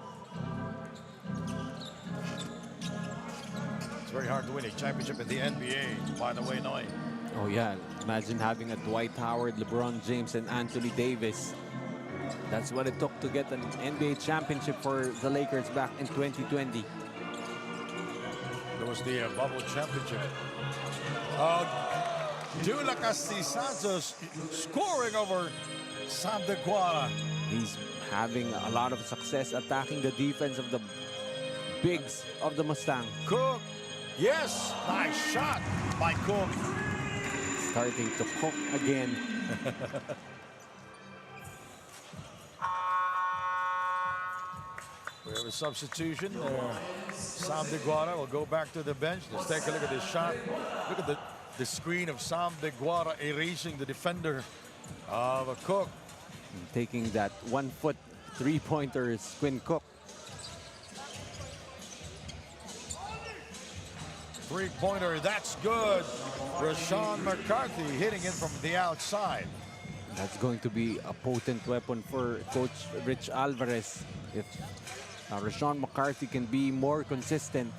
S1: It's very hard to win a championship in the NBA, by the way, Noy.
S2: Oh yeah, imagine having a Dwight Howard, LeBron James, and Anthony Davis. That's what it took to get an NBA championship for the Lakers back in 2020.
S1: There was the bubble championship. Dulac Santos scoring over Sam DeGuara.
S2: He's having a lot of success attacking the defense of the bigs of the Mustangs.
S1: Cook, yes, nice shot by Cook.
S2: Starting to cook again.
S1: We have a substitution. Sam DeGuara will go back to the bench. Let's take a look at this shot. Look at the screen of Sam DeGuara erasing the defender of a Cook.
S2: And taking that 1-foot three-pointer is Quinn Cook.
S1: Three-pointer, that's good. Rashawn McCarthy hitting it from the outside.
S2: That's going to be a potent weapon for Coach Rich Alvarez. If Rashawn McCarthy can be more consistent.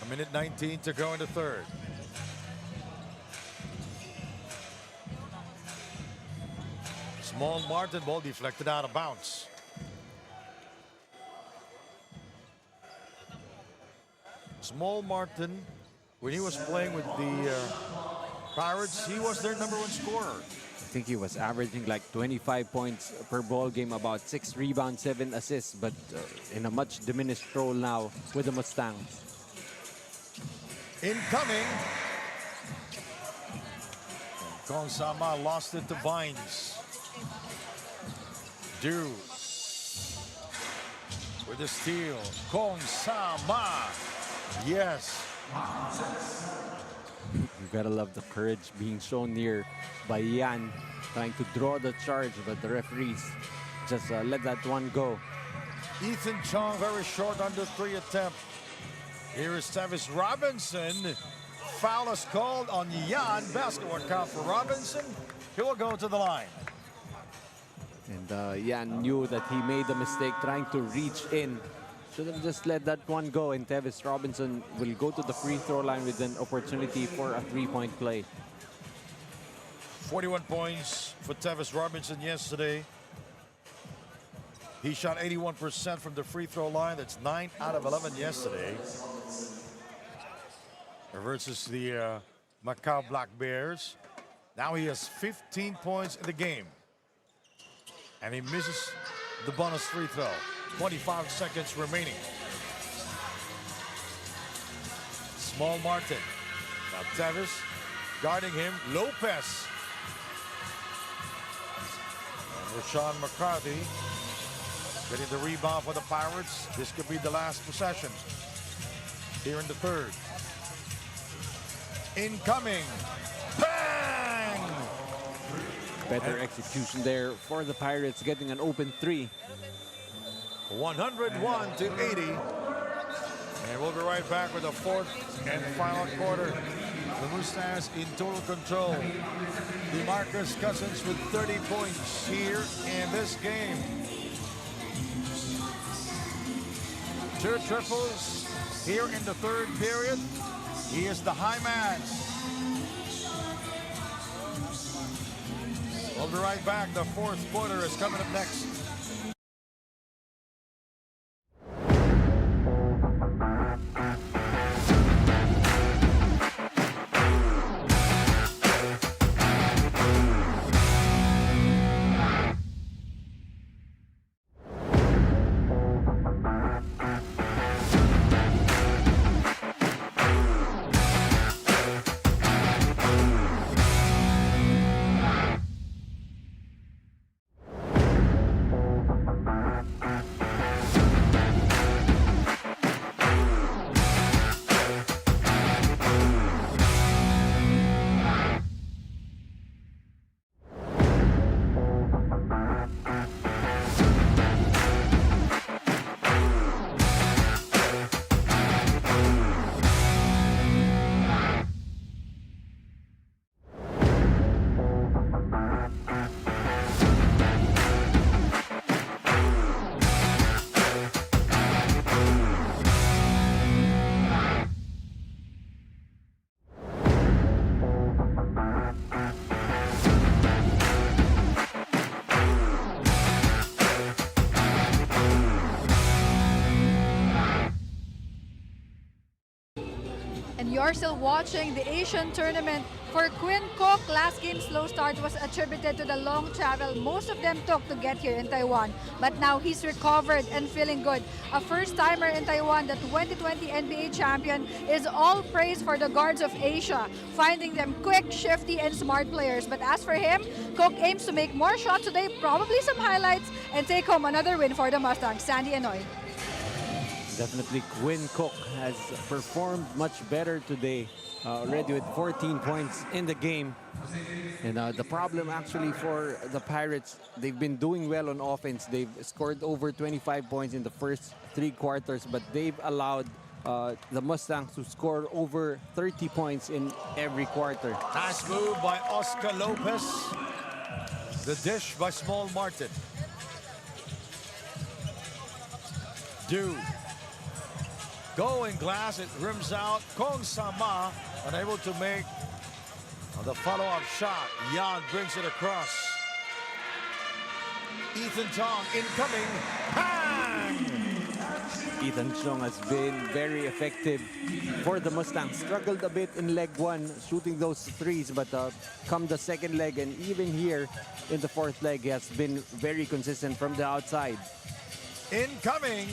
S1: A minute 19 to go in the third. Small Martin, ball deflected out of bounds. Small Martin, when he was playing with the Pirates, he was their #1 scorer.
S2: I think he was averaging like 25 points per ball game, about 6 rebounds, 7 assists, but in a much diminished role now with the Mustangs.
S1: Incoming. Kong Sama lost it to Vines. Du with the steal. Kong Sama. Yes.
S2: You gotta love the courage being shown here by Yan, trying to draw the charge, but the referees just let that one go.
S1: Ethan Chong very short on the 3 attempt. Here is Tavis Robinson. Foul is called on Yan. Basketball count for Robinson. He will go to the line.
S2: And Yan knew that he made a mistake trying to reach in. Should have just let that one go, and Tavis Robinson will go to the free throw line with an opportunity for a 3-point play.
S1: 41 points for Tavis Robinson yesterday. He shot 81% from the free throw line. That's 9 out of 11 yesterday. Versus the Macau Black Bears. Now he has 15 points in the game. And he misses the bonus free throw. 25 seconds remaining. Small Martin. Now Tavis guarding him. Lopez. And Rashawn McCarthy getting the rebound for the Pirates. This could be the last possession here in the third. Incoming. Bang!
S2: Better execution there for the Pirates, getting an open 3.
S1: 101 to 80. And we'll be right back with the fourth and final quarter. The Mustangs in total control. DeMarcus Cousins with 30 points here in this game. 2 triples here in the third period. He is the high man. We'll be right back. The fourth quarter is coming up next.
S3: And you're still watching the Asian tournament. For Quinn Cook, last game's slow start was attributed to the long travel most of them took to get here in Taiwan. But now he's recovered and feeling good. A first-timer in Taiwan, the 2020 NBA champion, is all praise for the guards of Asia, finding them quick, shifty, and smart players. But as for him, Cook aims to make more shots today, probably some highlights, and take home another win for the Mustangs. Sandy Anoy.
S2: Definitely Quinn Cook has performed much better today, already with 14 points in the game. And the problem actually for the Pirates, they've been doing well on offense. They've scored over 25 points in the first 3 quarters, but they've allowed the Mustangs to score over 30 points in every quarter.
S1: Nice move by Oscar Lopez. The dish by Small Martin. Du. Going glass, it rims out. Kong Sama unable to make the follow-up shot. Yan brings it across. Ethan Tong incoming. Bang!
S2: Ethan Chong has been very effective for the Mustangs. Struggled a bit in leg one, shooting those threes, but come the second leg and even here in the fourth leg, he has been very consistent from the outside.
S1: Incoming.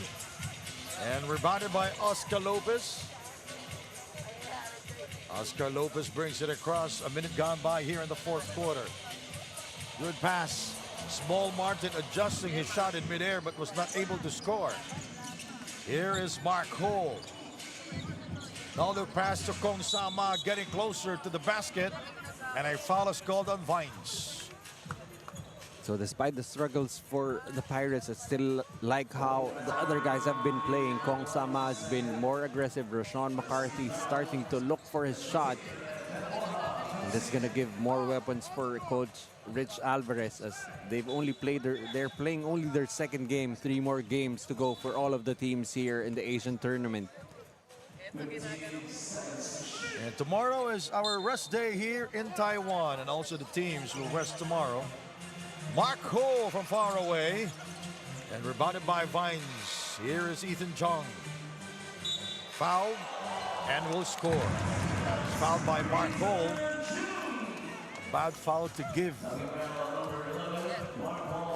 S1: And rebounded by Oscar Lopez. Oscar Lopez brings it across. A minute gone by here in the fourth quarter. Good pass. Small Martin adjusting his shot in midair but was not able to score. Here is Mark Hole. Now the pass to Kong Sama, getting closer to the basket. And a foul is called on Vines.
S2: So despite the struggles for the Pirates, I still like how the other guys have been playing. Kong Sama has been more aggressive. Rashawn McCarthy starting to look for his shot. And this is going to give more weapons for Coach Rich Alvarez as they've only played they're playing only their second game. 3 more games to go for all of the teams here in the Asian tournament.
S1: And tomorrow is our rest day here in Taiwan, and also the teams will rest tomorrow. Mark Ho from far away, and rebounded by Vines. Here is Ethan Chong. Fouled, and will score. Fouled by Mark Ho. Bad foul to give.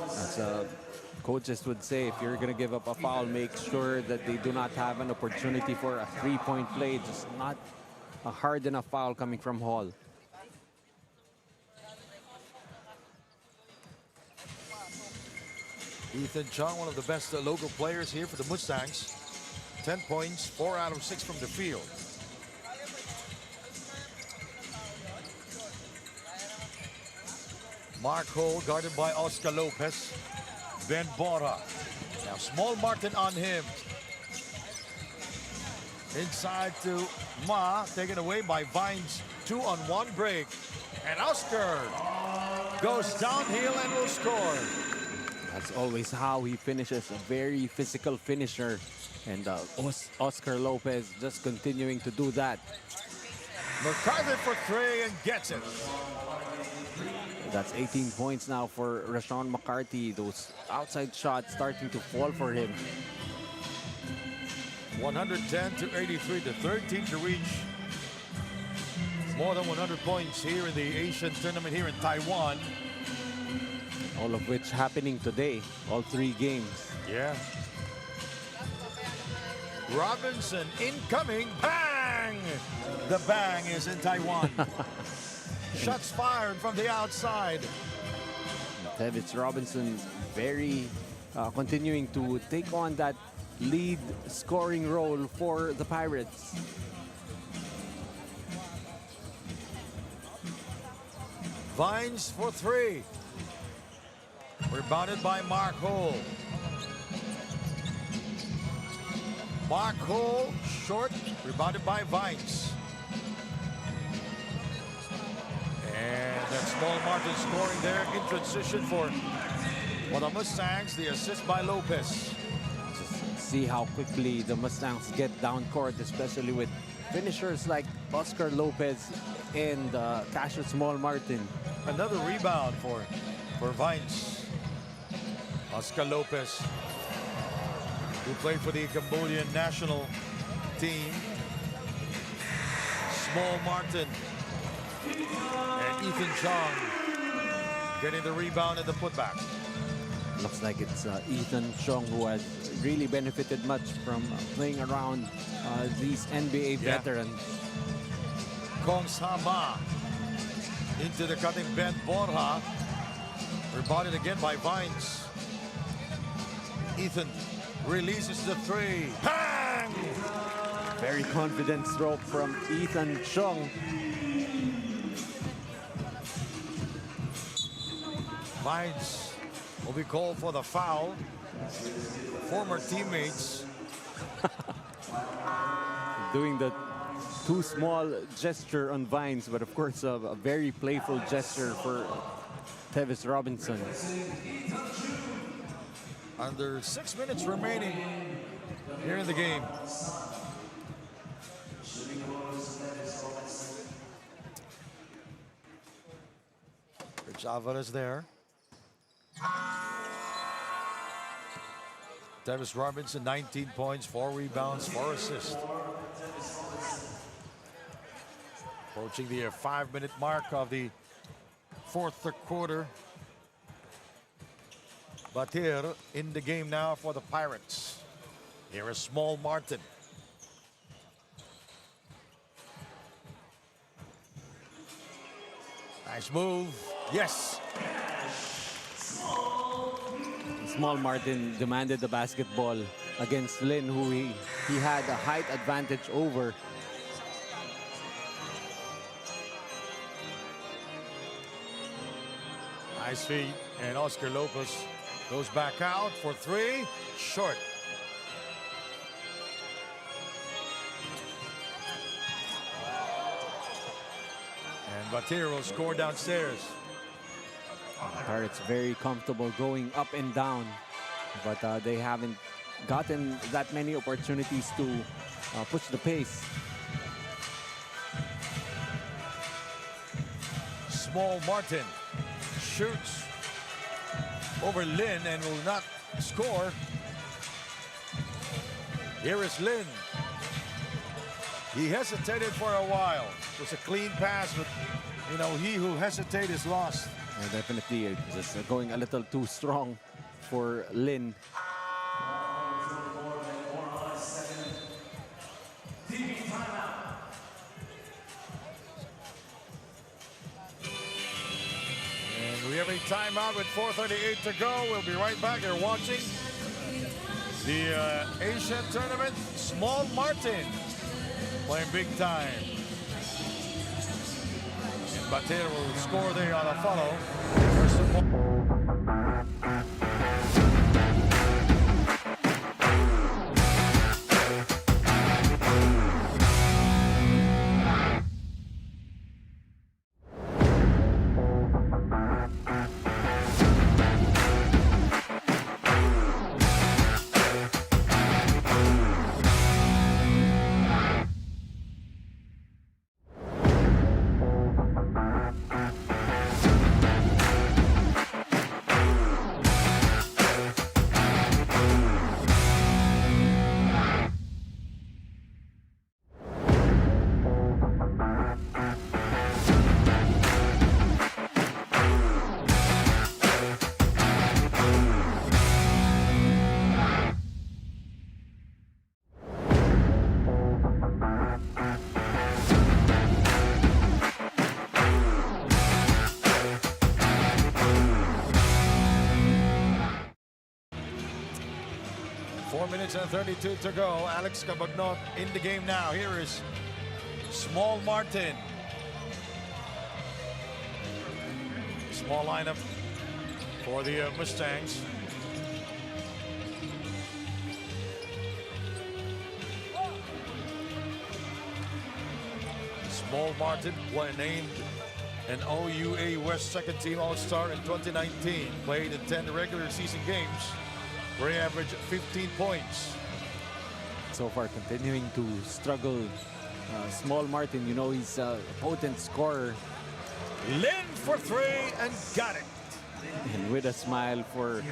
S2: As coaches would say, if you're going to give up a foul, make sure that they do not have an opportunity for a 3-point play. Just not a hard enough foul coming from Hall.
S1: Ethan Chong, one of the best local players here for the Mustangs. 10 points, 4 out of 6 from the field. Mark Hole guarded by Oscar Lopez. Ben Bora. Now Small Martin on him. Inside to Ma, taken away by Vines. 2-on-1 break. And Oscar goes downhill and will score.
S2: That's always how he finishes, a very physical finisher. And Oscar Lopez just continuing to do that.
S1: McCarthy for 3 and gets it.
S2: That's 18 points now for Rashawn McCarthy. Those outside shots starting to fall for him.
S1: 110 to 83, the third team to reach more than 100 points here in the Asian tournament here in Taiwan.
S2: All of which happening today, all 3 games.
S1: Yeah. Robinson incoming, bang! The bang is in Taiwan. Shots fired from the outside.
S2: Tevitz Robinson very continuing to take on that lead scoring role for the Pirates.
S1: Vines for 3. Rebounded by Mark Hole. Mark Hole, short, rebounded by Vines. And that Small Martin scoring there in transition for the Mustangs. The assist by Lopez.
S2: Just see how quickly the Mustangs get down court, especially with finishers like Oscar Lopez and Cassius Small Martin.
S1: Another rebound for Vines. Oscar Lopez, who played for the Cambodian national team. Small Martin and Ethan Chong getting the rebound and the putback.
S2: Looks like it's Ethan Chong who has really benefited much from playing around these NBA veterans.
S1: Kong Sama into the cutting Ben Borja. Rebounded again by Vines. Ethan releases the 3. Bang!
S2: Very confident stroke from Ethan Chong.
S1: Vines will be called for the foul. Former teammates
S2: doing the too small gesture on Vines, but of course a very playful gesture for Tevis Robinson.
S1: Under 6 minutes remaining here in the game. Rich Alvarez there. Tevis Robinson, 19 points, 4 rebounds, 4 assists. Approaching the 5-minute mark of the fourth quarter. Batir in the game now for the Pirates. Here is Small Martin. Nice move. Yes.
S2: Small Martin demanded the basketball against Lin, who he had a height advantage over.
S1: Nice feed. And Oscar Lopez goes back out for 3. Short. And Batir will score downstairs.
S2: Pirates very comfortable going up and down, but they haven't gotten that many opportunities to push the pace.
S1: Small Martin shoots over Lin and will not score. Here is Lin. He hesitated for a while. It was a clean pass, but you know, he who hesitates is lost.
S2: Yeah, definitely just going a little too strong for Lin.
S1: And we have a timeout with 4:38 to go. We'll be right back. You're watching the Asian tournament. Small Martin playing big time. And Batir will score there on a follow. And 32 to go. Alex Cabagnot in the game now. Here is Small Martin. Small lineup for the Mustangs. Small Martin named an OUA West second team All-Star in 2019. Played in 10 regular season games, where he averaged 15 points.
S2: So far, continuing to struggle. Small Martin, you know, he's a potent scorer.
S1: Lin for 3 and got it.
S2: And with a smile for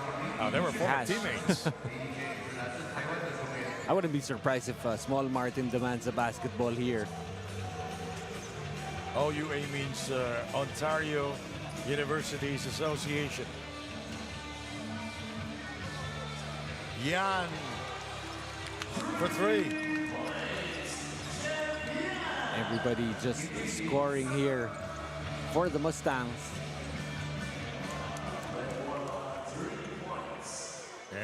S1: They were former
S2: Hash.
S1: teammates.
S2: I wouldn't be surprised if Small Martin demands a basketball here.
S1: OUA means Ontario Universities Association. Yan for 3.
S2: Everybody just scoring here for the Mustangs.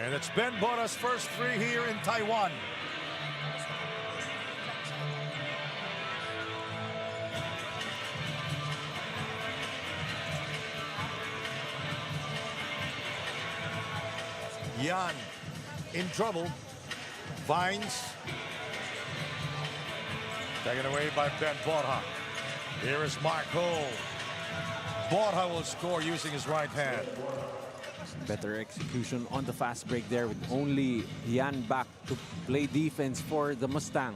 S1: And it's Ben Bona's first 3 here in Taiwan. Yan in trouble. Vines. Taken away by Ben Borja. Here is Mark Hull. Borja will score using his right hand.
S2: Better execution on the fast break there with only Yan back to play defense for the Mustangs.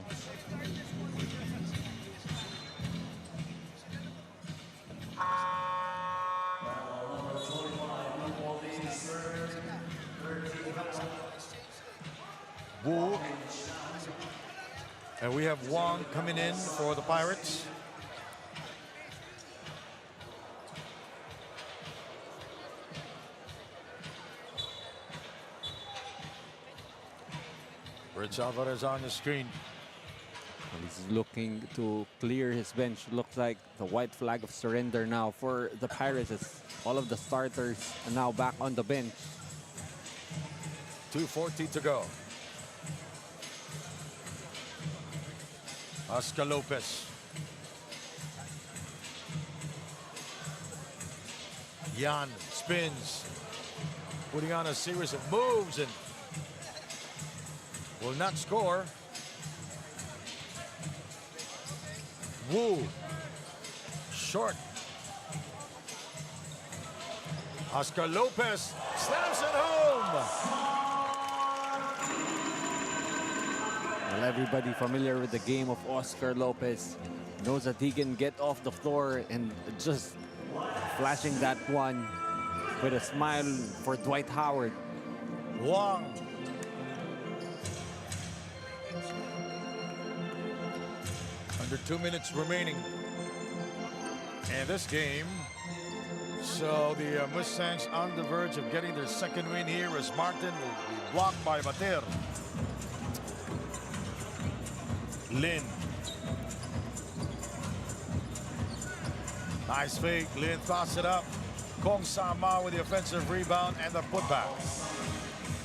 S1: Wu. And we have Wong coming in for the Pirates. Rich Alvarez on the screen.
S2: He's looking to clear his bench. Looks like the white flag of surrender now for the Pirates as all of the starters are now back on the bench.
S1: 2:40 to go. Oscar Lopez. Yan spins, putting on a series of moves and will not score. Wu, short. Oscar Lopez slams it home.
S2: Well, everybody familiar with the game of Oscar Lopez knows that he can get off the floor and just flashing that one with a smile for Dwight Howard.
S1: Wong. Under 2 minutes remaining in this game. So the Mustangs on the verge of getting their second win here as Martin will be blocked by Bater. Lin. Nice fake. Lin throws it up. Kong Sama with the offensive rebound and the putback.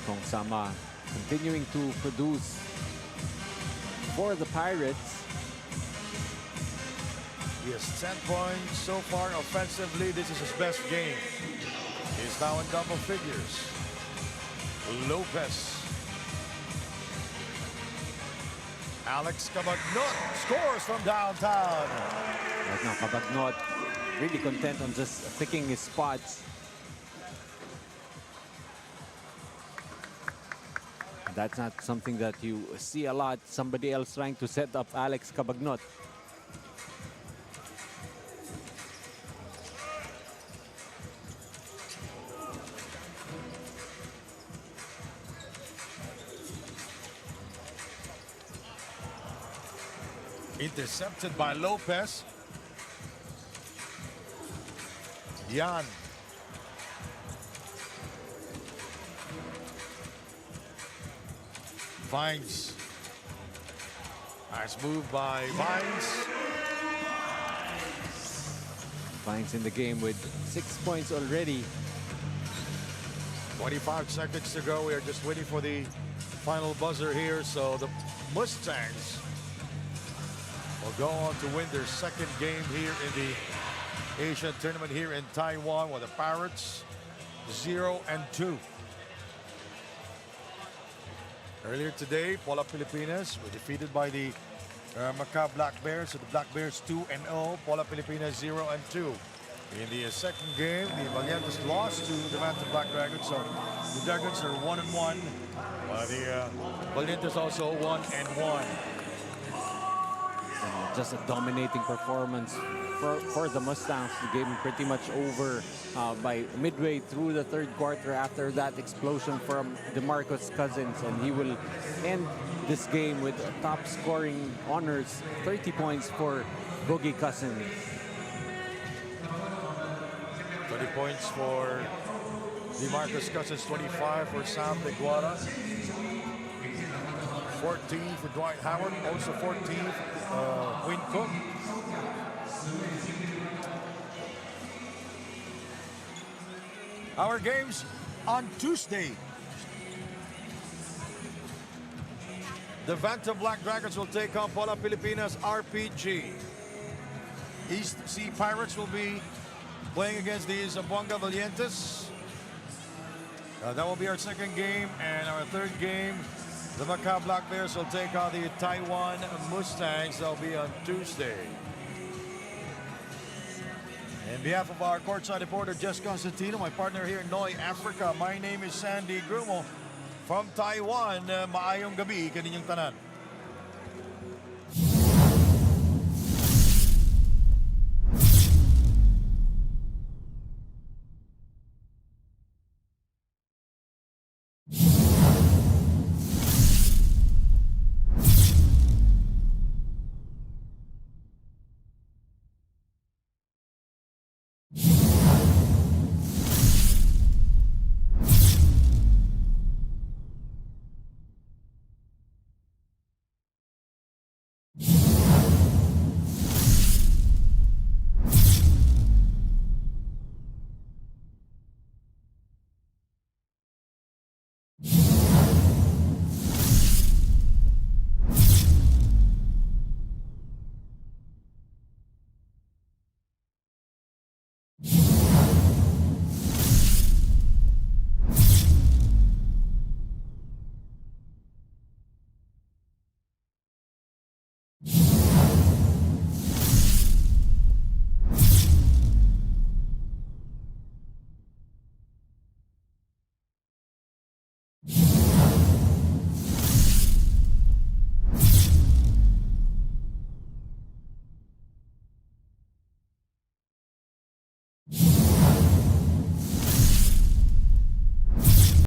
S2: Kong Sama continuing to produce for the Pirates.
S1: He has 10 points so far offensively. This is his best game. He's now in double figures. Lopez. Alex Cabagnot scores from downtown.
S2: Right now, Cabagnot really content on just picking his spots. That's not something that you see a lot. Somebody else trying to set up Alex Cabagnot.
S1: Intercepted by Lopez. Yan. Vines. Nice move by Vines.
S2: Vines in the game with 6 points already.
S1: 25 seconds to go. We are just waiting for the final buzzer here. So the Mustangs will go on to win their second game here in the Asian tournament here in Taiwan, while the Pirates 0-2. Earlier today, Paula Pilipinas were defeated by the Macau Black Bears. So the Black Bears 2-0, Paula Pilipinas 0-2. In the second game, the Valientes lost to the Manta Black Dragons. So the Dragons are 1-1, while the Valientes also 1-1.
S2: Just a dominating performance for the Mustangs. The game pretty much over by midway through the third quarter after that explosion from DeMarcus Cousins, and he will end this game with top scoring honors, 30 points for Boogie Cousins.
S1: 30 points for DeMarcus Cousins, 25 for Sam Deguara. 14 for Dwight Howard, also 14 for Wayne Cook. Our games on Tuesday. The Vanta Black Dragons will take on Paula Pilipinas RPG. East Sea Pirates will be playing against the Zamboanga Valientes. That will be our second game, and our third game, The Macau Black Bears will take on the Taiwan Mustangs. That'll be on Tuesday. In behalf of our courtside reporter Jess Constantino, my partner here in Noi, Africa, my name is Sandy Grumo from Taiwan. Maayong gabi kaninyong tanan.